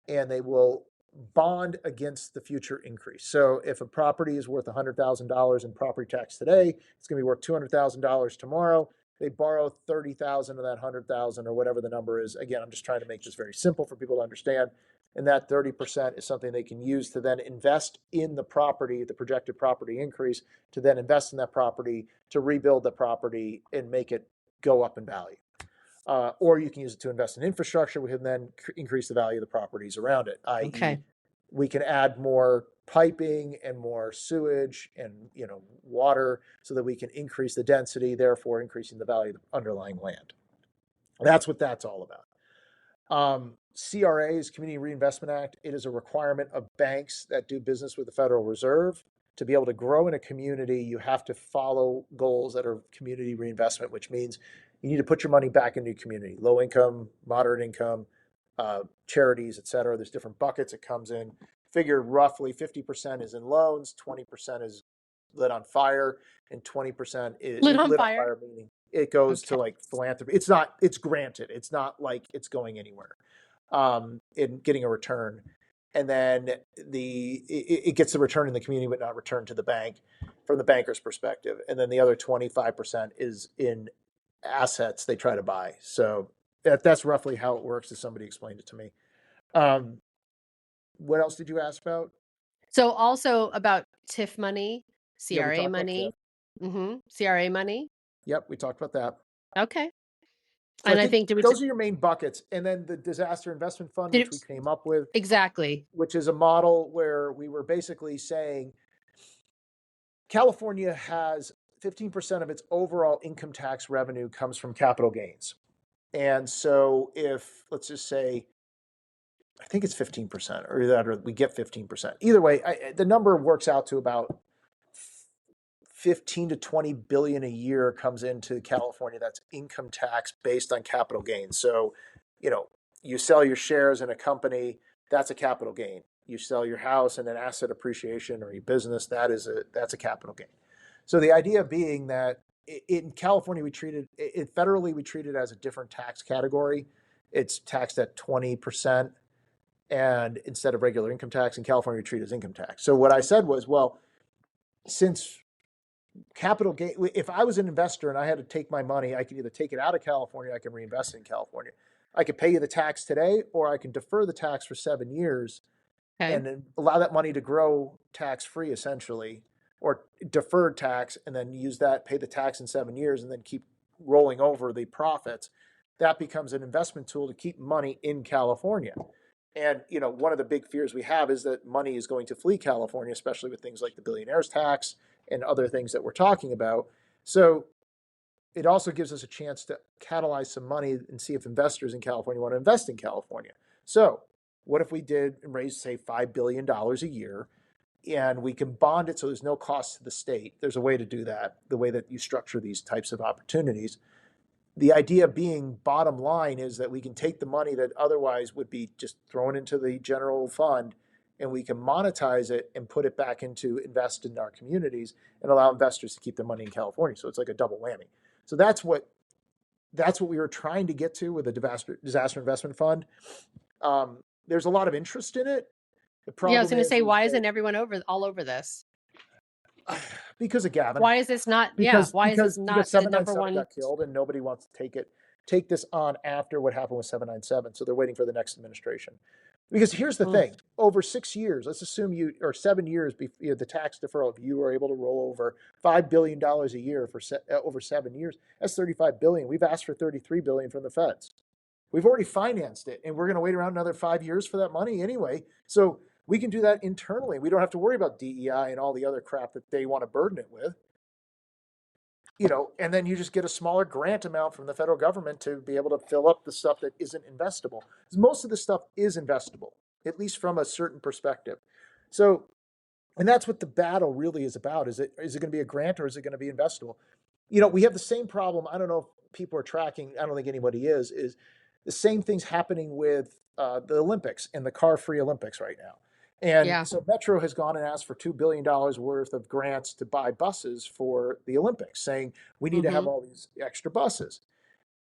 and they will bond against the future increase. So if a property is worth $100,000 in property tax today, it's going to be worth $200,000 tomorrow. They borrow 30,000 of that 100,000 or whatever the number is. Again, I'm just trying to make this very simple for people to understand. And that 30% is something they can use to then invest in the property, the projected property increase, to then invest in that property, to rebuild the property and make it go up in value. Or you can use it to invest in infrastructure. We can then increase the value of the properties around it, i.e. we can add more piping and more sewage and water so that we can increase the density, therefore increasing the value of the underlying land. That's what that's all about. CRA is Community Reinvestment Act. It is a requirement of banks that do business with the Federal Reserve. To be able to grow in a community, you have to follow goals that are community reinvestment, which means you need to put your money back into your community. Low income, moderate income, charities, et cetera. There's different buckets it comes in. Figure roughly 50% is in loans, 20% is lit on fire, and 20% is lit on fire, meaning it goes to like philanthropy. It's granted. It's not like it's going anywhere in getting a return. And then it gets the return in the community, but not return to the bank from the banker's perspective. And then the other 25% is in assets they try to buy. So that's roughly how it works, as somebody explained it to me. What else did you ask about? So also about TIF money, CRA money. CRA money. Yep, we talked about that. Okay. So and I think those are your main buckets. And then the disaster investment fund, which we came up with. Exactly. Which is a model where we were basically saying California has 15% of its overall income tax revenue comes from capital gains. And so if, let's just say, I think it's 15%, or we get 15%. Either way, the number works out to about 15 to 20 billion a year comes into California. That's income tax based on capital gains. So, you sell your shares in a company, that's a capital gain. You sell your house and an asset appreciation or your business, that's a capital gain. So the idea being that in California, federally, we treat it as a different tax category. It's taxed at 20%. And instead of regular income tax, in California, we treat it as income tax. So what I said was, well, since capital gain, if I was an investor and I had to take my money, I could either take it out of California, I can reinvest it in California. I could pay you the tax today, or I can defer the tax for 7 years and then allow that money to grow tax-free, essentially, or deferred tax, and then use that, pay the tax in 7 years, and then keep rolling over the profits. That becomes an investment tool to keep money in California. And, one of the big fears we have is that money is going to flee California, especially with things like the billionaire's tax and other things that we're talking about. So it also gives us a chance to catalyze some money and see if investors in California want to invest in California. So what if we did and raised, say, $5 billion a year, and we can bond it so there's no cost to the state? There's a way to do that, the way that you structure these types of opportunities. The idea being, bottom line, is that we can take the money that otherwise would be just thrown into the general fund, and we can monetize it and put it back into invest in our communities and allow investors to keep their money in California. So it's like a double whammy. So that's what we were trying to get to with the disaster investment fund. There's a lot of interest in it. I was going to say, why isn't everyone all over this? Because of Gavin. Why is this not? Because why is this not 797 the number one? Got killed, and nobody wants to take it. take this on after what happened with 797. So they're waiting for the next administration. Because here's the thing, over 6 years, let's assume or 7 years, the tax deferral, if you were able to roll over $5 billion a year for over 7 years, that's $35 billion. We've asked for $33 billion from the feds. We've already financed it, and we're going to wait around another 5 years for that money anyway. So we can do that internally. We don't have to worry about DEI and all the other crap that they want to burden it with. And then you just get a smaller grant amount from the federal government to be able to fill up the stuff that isn't investable. Because most of this stuff is investable, at least from a certain perspective. So, and that's what the battle really is about. Is it going to be a grant or is it going to be investable? We have the same problem. I don't know if people are tracking. I don't think anybody is the same things happening with the Olympics and the car-free Olympics right now. And so Metro has gone and asked for $2 billion worth of grants to buy buses for the Olympics, saying we need to have all these extra buses.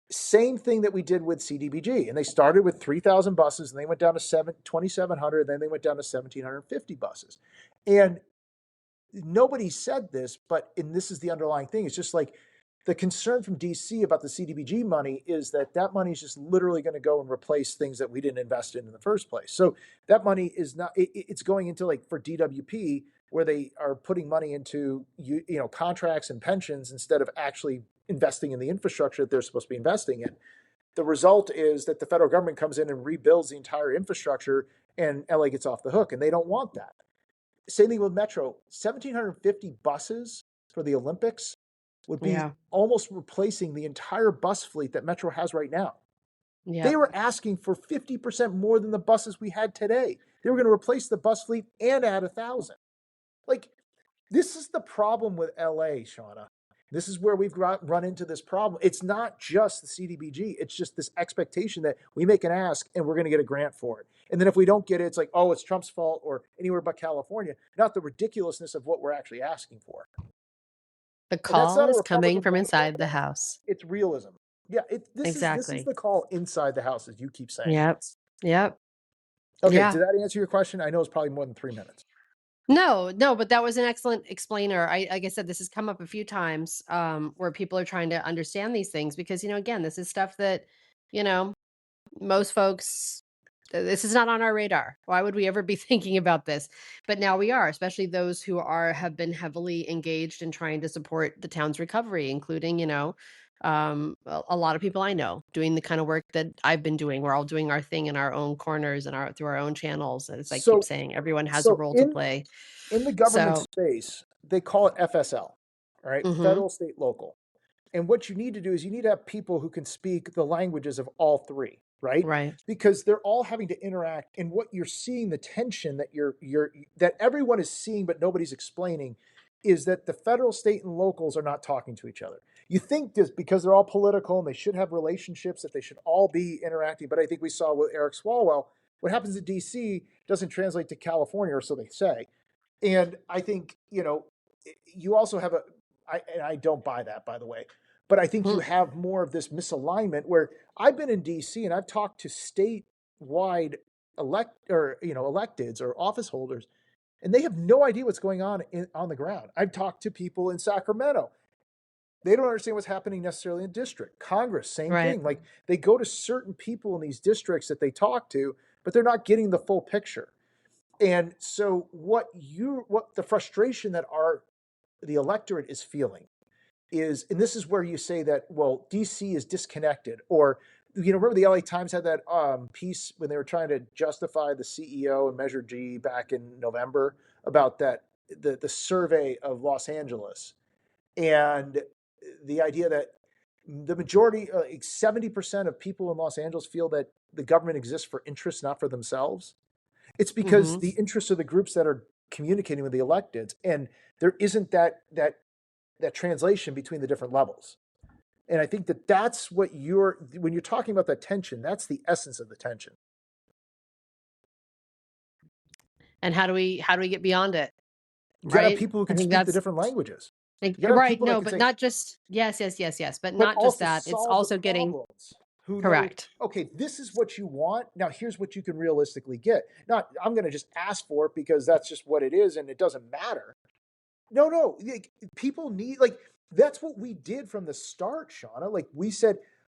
Same thing that we did with CDBG. And they started with 3,000 buses, and they went down to 2,700, then they went down to 1,750 buses. And nobody said this, and this is the underlying thing. It's just like the concern from DC about the CDBG money is that money is just literally going to go and replace things that we didn't invest in the first place. So that money is not, it's going into, like, for DWP, where they are putting money into, contracts and pensions instead of actually investing in the infrastructure that they're supposed to be investing in. The result is that the federal government comes in and rebuilds the entire infrastructure, and LA gets off the hook, and they don't want that. Same thing with Metro. 1,750 buses for the Olympics would be almost replacing the entire bus fleet that Metro has right now. They were asking for 50% more than the buses we had today. They were going to replace the bus fleet and add 1,000. Like, this is the problem with LA, Shauna. This is where we've run into this problem. It's not just the CDBG. It's just this expectation that we make an ask and we're going to get a grant for it. And then if we don't get it, it's like, oh, it's Trump's fault or anywhere but California, not the ridiculousness of what we're actually asking for. The call is coming from inside the house. It's realism. Yeah, this is the call inside the house, as you keep saying. Yep. Okay, did that answer your question? I know it's probably more than 3 minutes. No, but that was an excellent explainer. Like I said, this has come up a few times where people are trying to understand these things because, again, this is stuff that, most folks, this is not on our radar. Why would we ever be thinking about this? But now we are, especially those who have been heavily engaged in trying to support the town's recovery, including, a lot of people I know doing the kind of work that I've been doing. We're all doing our thing in our own corners and through our own channels. As I keep saying, everyone has a role to play. In the government space, they call it FSL, all right? Federal, state, local. And what you need to do is you need to have people who can speak the languages of all three, right? Right. Because they're all having to interact. And what you're seeing, the tension that that everyone is seeing but nobody's explaining, is that the federal, state, and locals are not talking to each other. You think this because they're all political and they should have relationships, that they should all be interacting. But I think we saw with Eric Swalwell, what happens in DC doesn't translate to California, or so they say. And I think, you also have I don't buy that, by the way, but I think you have more of this misalignment where I've been in DC and I've talked to statewide electeds or office holders, and they have no idea what's going on on the ground. I've talked to people in Sacramento. They don't understand what's happening necessarily in district. Congress, same thing. Like, they go to certain people in these districts that they talk to, but they're not getting the full picture. And so what the frustration that the electorate is feeling is, and this is where you say that, well, DC is disconnected, or, remember the LA Times had that piece when they were trying to justify the CEO and Measure G back in November about that, the survey of Los Angeles, and the idea that the majority, 70% of people in Los Angeles feel that the government exists for interests, not for themselves. It's because the interests of the groups that are communicating with the electeds, and there isn't that translation between the different levels. And I think that's what when you're talking about that tension, that's the essence of the tension. And how do we get beyond it? You gotta have people who can speak the different languages. Right. No, but not just yes. But not just that. It's also getting correct. Okay, this is what you want. Now here's what you can realistically get. Not, I'm going to just ask for it because that's just what it is and it doesn't matter. No. Like, people need, like, that's what we did from the start, Shauna. Like, we said,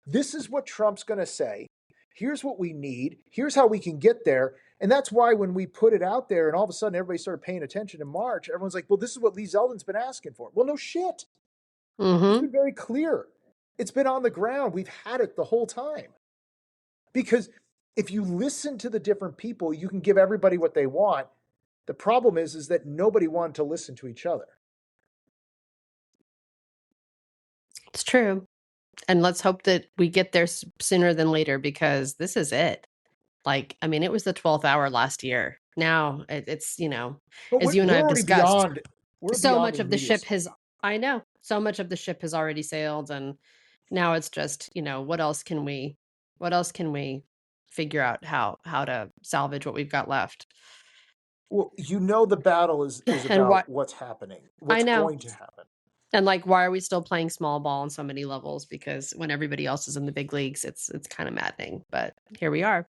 this is what Trump's going to say. Here's what we need. Here's how we can get there. And that's why when we put it out there and all of a sudden everybody started paying attention in March, everyone's like, well, this is what Lee Zeldin's been asking for. Well, no shit. It's been very clear. It's been on the ground. We've had it the whole time. Because if you listen to the different people, you can give everybody what they want. The problem is that nobody wanted to listen to each other. It's true. And let's hope that we get there sooner than later, because this is it. Like, I mean, it was the 12th hour last year. Now it's, But as you and I have already discussed, beyond. We're so beyond much of the ship immediacy. has, I know, so much of the ship has already sailed. And now it's just, what else can we figure out how to salvage what we've got left? Well, the battle is And what about what's happening, I what's know. going to happen. And like, why are we still playing small ball on so many levels? Because when everybody else is in the big leagues, it's kind of maddening. But here we are.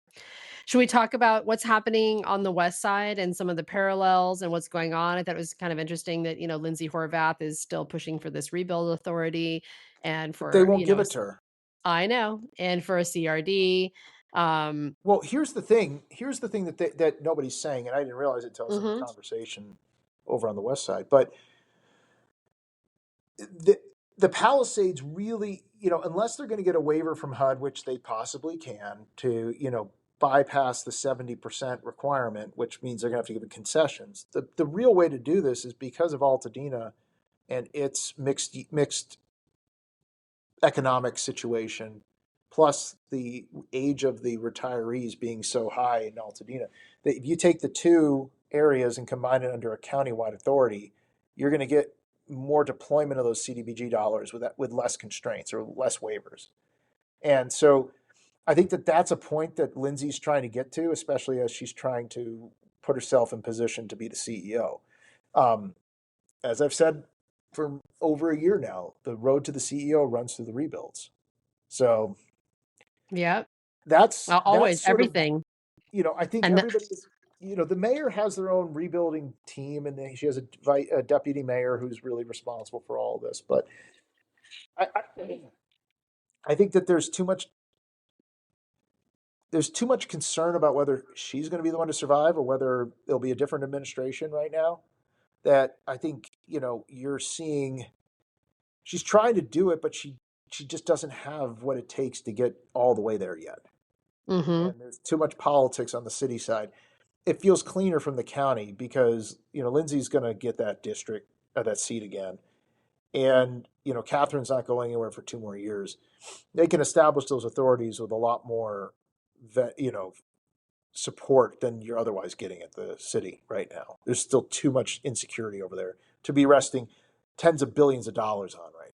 Should we talk about what's happening on the West Side and some of the parallels and what's going on? I thought it was kind of interesting that, Lindsay Horvath is still pushing for this rebuild authority and But they for, won't give it to her. I know, and for a CRD. Well, here's the thing. Here's the thing that nobody's saying, and I didn't realize it until I was in the conversation over on the West Side. But the Palisades really, unless they're going to get a waiver from HUD, which they possibly can, to bypass the 70% requirement, which means they're going to have to give it concessions. The real way to do this is because of Altadena and its mixed economic situation, plus the age of the retirees being so high in Altadena, that if you take the two areas and combine it under a countywide authority, you're going to get more deployment of those CDBG dollars with less constraints or less waivers. And so I think that's a point that Lindsay's trying to get to, especially as she's trying to put herself in position to be the CEO. As I've said for over a year now, the road to the CEO runs through the rebuilds. So yeah, that's always sort everything. of, I think And everybody's, the mayor has their own rebuilding team, and she has a deputy mayor who's really responsible for all of this. But I think that there's too much concern about whether she's going to be the one to survive or whether it'll be a different administration right now. That I think, you're seeing she's trying to do it, but she just doesn't have what it takes to get all the way there yet. And there's too much politics on the city side. It feels cleaner from the county because, Lindsay's going to get that district, that seat again. And, Catherine's not going anywhere for 2 more years. They can establish those authorities with a lot more, support than you're otherwise getting at the city right now. There's still too much insecurity over there to be resting tens of billions of dollars on, right?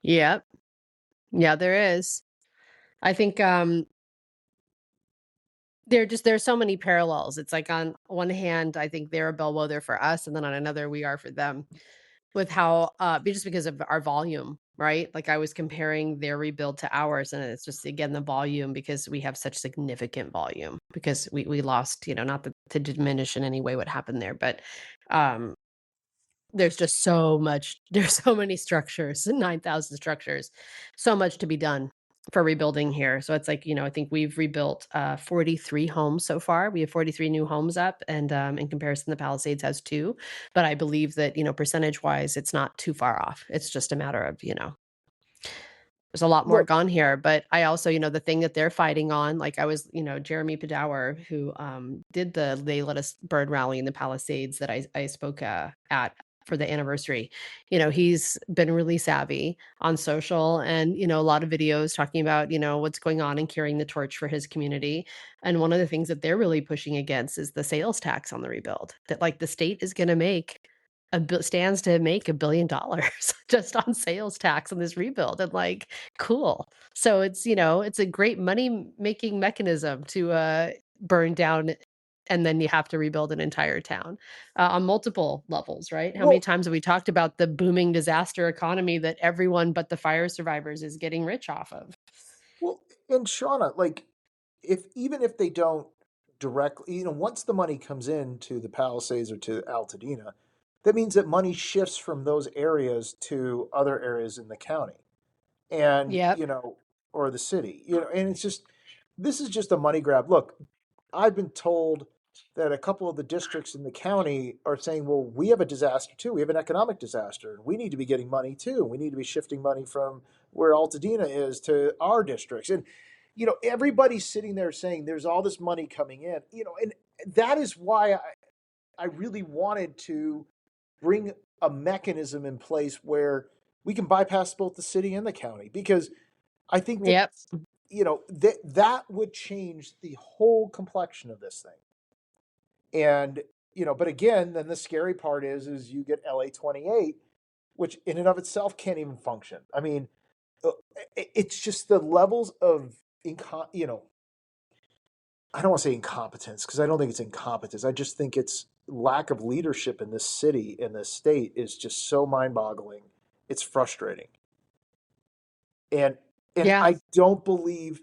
Yep. Yeah, there is. I think there's so many parallels. It's like on one hand, I think they're a bellwether for us, and then on another, we are for them, with how just because of our volume, right? Like I was comparing their rebuild to ours, and it's just again the volume, because we have such significant volume, because we lost, not to diminish in any way what happened there, but there's just so much, there's so many structures, 9,000 structures, so much to be done for rebuilding here. So it's like, I think we've rebuilt 43 homes so far. We have 43 new homes up, and in comparison, the Palisades has 2. But I believe that, percentage wise, it's not too far off. It's just a matter of, there's a lot more Well, gone here. But I also, the thing that they're fighting on, like I was, Jeremy Padower, who did They Let Us Burn rally in the Palisades that I spoke at for the anniversary. He's been really savvy on social, and, a lot of videos talking about, what's going on and carrying the torch for his community. And one of the things that they're really pushing against is the sales tax on the rebuild, that like the state is going to make stands to make $1 billion just on sales tax on this rebuild. And like, cool. So it's, it's a great money making mechanism to burn down, and then you have to rebuild an entire town on multiple levels, right? How many well, times have we talked about the booming disaster economy that everyone but the fire survivors is getting rich off of? well, and Shauna, like, even if they don't directly, once the money comes in to the Palisades or to Altadena, that means that money shifts from those areas to other areas in the county. and, Yep. or the city, and it's just, this is just a money grab. Look, I've been told that a couple of the districts in the county are saying, well, we have a disaster too. We have an economic disaster, and we need to be getting money too. We need to be shifting money from where Altadena is to our districts. And, everybody's sitting there saying there's all this money coming in, and that is why I really wanted to bring a mechanism in place where we can bypass both the city and the county, because I think that, Yep. that would change the whole complexion of this thing. And, but again, then the scary part is you get LA 28, which in and of itself can't even function. I mean, uh, it's just the levels of, I don't want to say incompetence, because I don't think it's incompetence. I just think it's lack of leadership in this city, in this state, is just so mind-boggling. It's frustrating, and Yeah. I don't believe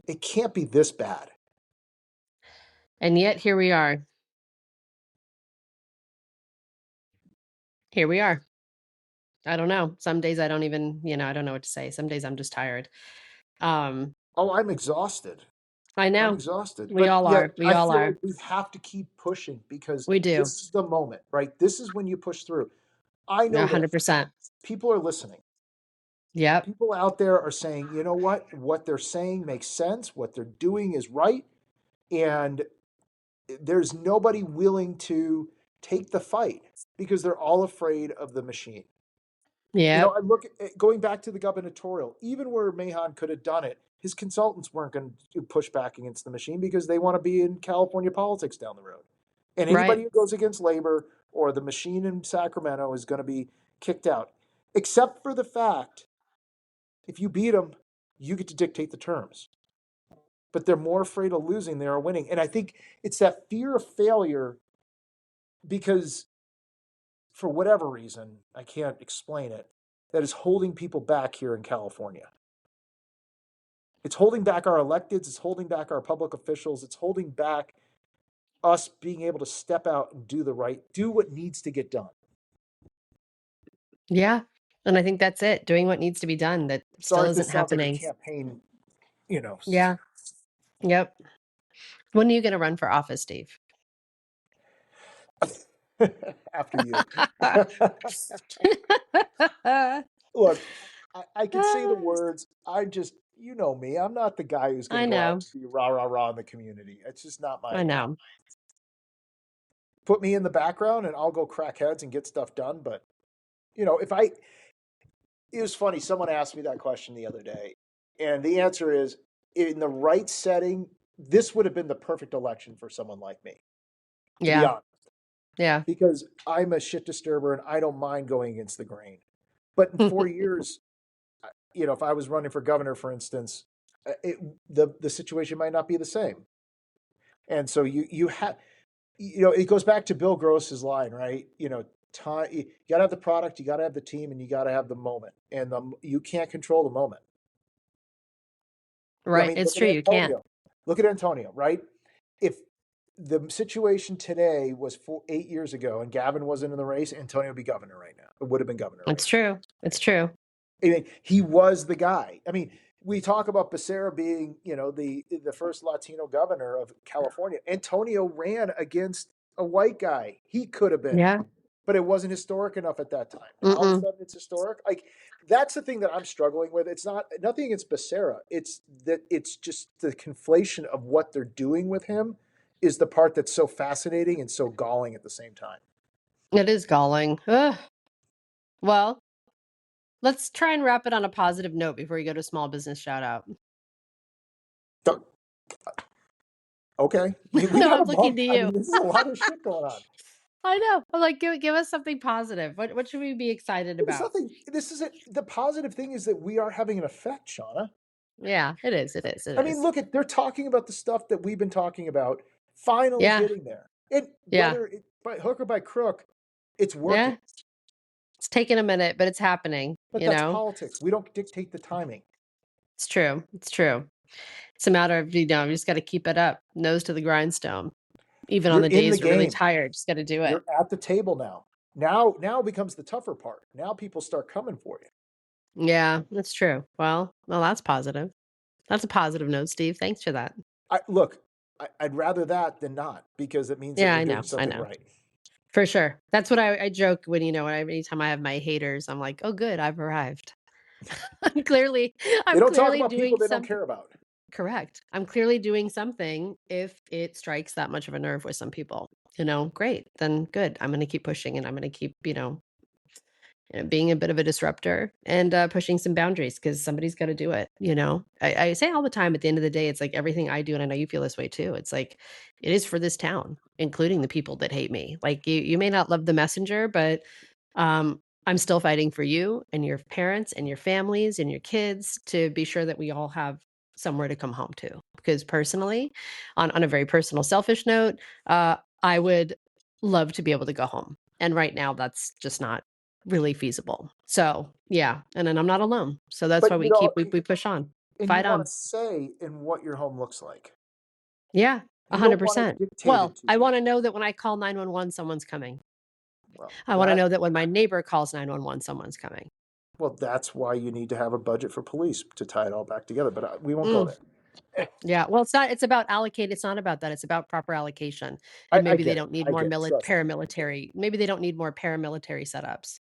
it can't be this bad. And yet here we are. Here we are. I don't know. Some days I don't even, I don't know what to say. Some days I'm just tired. Oh, I'm exhausted. I I'm know. exhausted, We but all yet are. We I all feel are. like we have to keep pushing, because We do. this is the moment, right? This is when you push through. I know this. 100%. People are listening. Yep. People out there are saying, you know what they're saying makes sense. What they're doing is right. And there's nobody willing to take the fight, because they're all afraid of the machine. Yep. I look at going back to the gubernatorial, even where Mahan could have done it, his consultants weren't going to push back against the machine, because they want to be in California politics down the road. And Right. anybody who goes against labor or the machine in Sacramento is going to be kicked out, except for the fact, if you beat them, you get to dictate the terms. But they're more afraid of losing than they are winning. And I think it's that fear of failure, because for whatever reason, I can't explain it, that is holding people back here in California. It's holding back our electeds, it's holding back our public officials, it's holding back us being able to step out and do what needs to get done. Yeah. And I think that's it. Doing what needs to be done that still Sorry if isn't this sounds like a happening. campaign, Yeah. Yep. When are you going to run for office, Steve? after you. Look, I can say the words. I just, me. I'm not the guy who's going I to go out know. and be rah, rah, rah in the community. It's just not I know. put me in the background and I'll go crack heads and get stuff done. But, it was funny. Someone asked me that question the other day. And the answer is, in the right setting, this would have been the perfect election for someone like me, to be Yeah. honest, Yeah. because I'm a shit disturber and I don't mind going against the grain. But in 4 years, if I was running for governor, for instance, the situation might not be the same. And so you have, it goes back to Bill Gross's line, right? Time, you got to have the product, you got to have the team, and you got to have the moment. And you can't control the moment. I Right. mean, It's look at true. You can't. Antonio. Look at Antonio, right? If the situation today was 8 years ago and Gavin wasn't in the race, Antonio would be governor right now. It would have been governor right It's now. true. It's true. I mean, he was the guy. I mean, we talk about Becerra being, the first Latino governor of California. Antonio ran against a white guy. He could have been, Yeah. but it wasn't historic enough at that time. Now all of a Mm-mm. sudden it's historic. Like, that's the thing that I'm struggling with. It's not nothing against Becerra. It's that it's just the conflation of what they're doing with him is the part that's so fascinating and so galling at the same time. It is galling. Ugh. Well, let's try and wrap it on a positive note before you go to small business shout out. Okay. We No, got I'm a looking bump. to I you. mean, this is a lot of shit going on. I know. I'm like, give us something positive. What should we be excited There's about? nothing. This is it. The positive thing is that we are having an effect, Shauna. Yeah, it is. It is. It I mean, is. look at they're talking about the stuff that we've been talking about, finally Yeah. getting there. And Yeah. whether it, by hook or by crook, it's working. Yeah. It's taking a minute, but it's happening. But that's politics. We don't dictate the timing. It's true. It's true. It's a matter of, you just got to keep it up, nose to the grindstone. Even on You're the in the days you're really game. tired, just got to do it. You're at the table now. Now becomes the tougher part. Now people start coming for you. Yeah, that's true. Well, that's positive. That's a positive note, Steve. Thanks for that. Look, I'd rather that than not, because it means that Yeah, we're I doing know. I something know. right. For sure. That's what I joke when, anytime I have my haters, I'm like, "Oh, good, I've arrived." I'm clearly They I'm don't talk clearly about people doing they don't something care about. correct. I'm clearly doing something if it strikes that much of a nerve with some people. Great. Then good. I'm gonna keep pushing and I'm gonna keep, being a bit of a disruptor and pushing some boundaries because somebody's got to do it. I say all the time at the end of the day, it's like everything I do, and I know you feel this way too. It's like it is for this town, including the people that hate me. Like you may not love the messenger, but I'm still fighting for you and your parents and your families and your kids to be sure that we all have somewhere to come home to. Because personally, on a very personal, selfish note, I would love to be able to go home. And right now, that's just not really feasible. So yeah, and then I'm not alone. So that's why But we push on, and you fight want on. to say in what your home looks like. Yeah, You don't want it 100%. dictated Well, to I you. want to know that when I call 911, someone's coming. Well, I want to know that when my neighbor calls 911, someone's coming. that's why you need to have a budget for police to tie it all back together. But we won't go Mm, there. yeah, well, it's about allocate. It's not about that. It's about proper allocation. I, And I maybe they get it. don't need I more get it. Trust me. paramilitary. Maybe they don't need more paramilitary setups,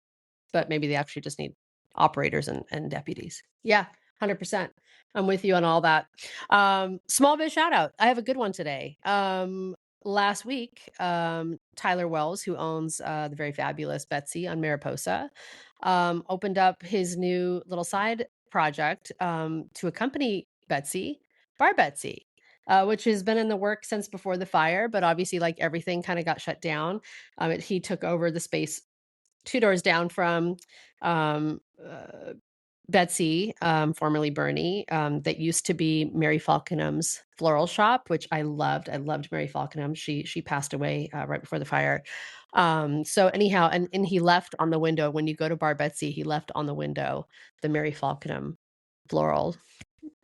but maybe they actually just need operators and deputies. Yeah, 100%. I'm with you on all that. Small biz shout out. I have a good one today. Last week, Tyler Wells, who owns the very fabulous Betsy on Mariposa, opened up his new little side project to accompany Betsy, Bar Betsy, which has been in the works since before the fire, but obviously, like everything, kind of got shut down. He took over the space 2 doors down from um, Betsy, formerly Bernie, that used to be Mary Falkenham's floral shop, which I loved. I loved Mary Falkenham. She passed away right before the fire. So anyhow, and he left on the window when you go to Bar Betsy. He left on the window the Mary Falkenham floral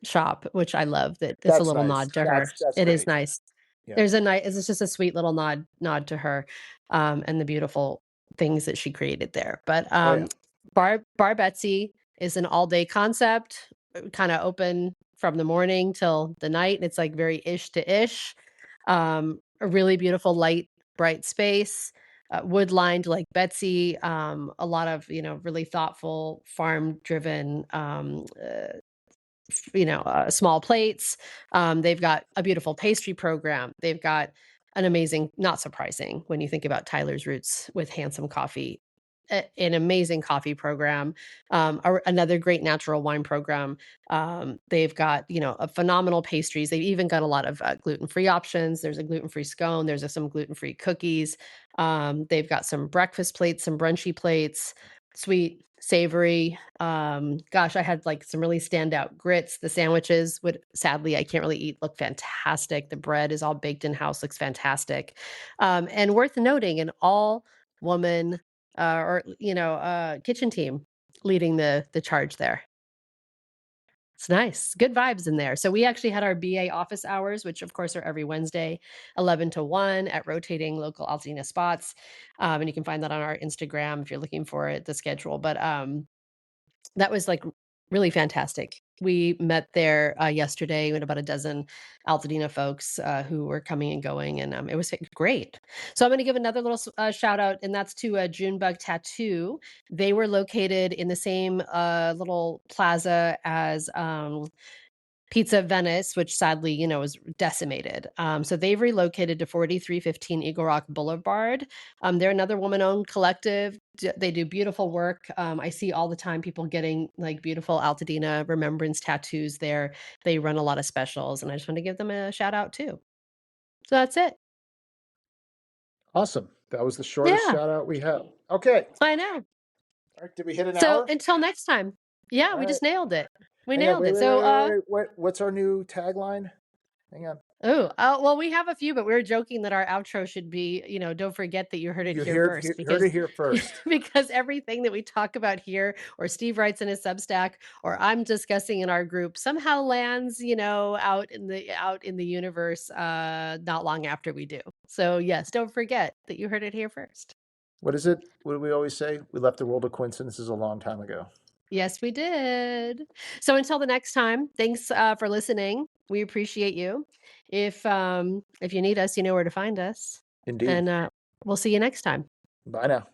shop, which I love. That it's a That's little nice. nod to her. That's It is great. nice. Yeah. There's a nice. It's just a sweet little nod to her, and the beautiful things that she created there. But Oh yeah. Bar Betsy is an all day concept, kind of open from the morning till the night. It's like very ish to ish. A really beautiful light, bright space. Wood lined like Betsy, a lot of really thoughtful farm driven small plates. They've got a beautiful pastry program. They've got an amazing, not surprising when you think about Tyler's roots with Handsome Coffee, an amazing coffee program, another great natural wine program. They've got, a phenomenal pastries. They've even got a lot of gluten-free options. There's a gluten-free scone. There's some gluten-free cookies. They've got some breakfast plates, some brunchy plates, sweet, savory. Gosh, I had like some really standout grits. The sandwiches would sadly I can't really eat, look fantastic. The bread is all baked in house, looks fantastic. And worth noting, an all woman kitchen team leading the charge there. It's nice. Good vibes in there. So we actually had our BA office hours, which of course are every Wednesday, 11 to 1 at rotating local Altina spots. And you can find that on our Instagram if you're looking for it, the schedule. But that was like really fantastic. We met there yesterday with about a dozen Altadena folks who were coming and going, and it was great. So I'm going to give another little shout out, and that's to Junebug Tattoo. They were located in the same little plaza as Pizza Venice, which sadly, was decimated. So they've relocated to 4315 Eagle Rock Boulevard. They're another woman-owned collective. They do beautiful work. I see all the time people getting like beautiful Altadena remembrance tattoos there. They run a lot of specials, and I just want to give them a shout out too. So that's it. Awesome. That was the shortest Yeah, shout out we have. Okay. I know. All right. Did we hit an So hour? until next time. Yeah, All we right. just nailed it. We Hang on. nailed Wait, it. wait, wait, So wait, wait. What's our new tagline? Hang on. well, we have a few, but we were joking that our outro should be, don't forget that you heard it You here first, heard because it here first. because everything that we talk about here, or Steve writes in his Substack, or I'm discussing in our group, somehow lands, out in the universe, not long after we do. So yes, don't forget that you heard it here first. What is it? What do we always say? We left the world of coincidences a long time ago. Yes, we did. So until the next time, thanks for listening. We appreciate you. If you need us, you know where to find us. Indeed. And we'll see you next time. Bye now.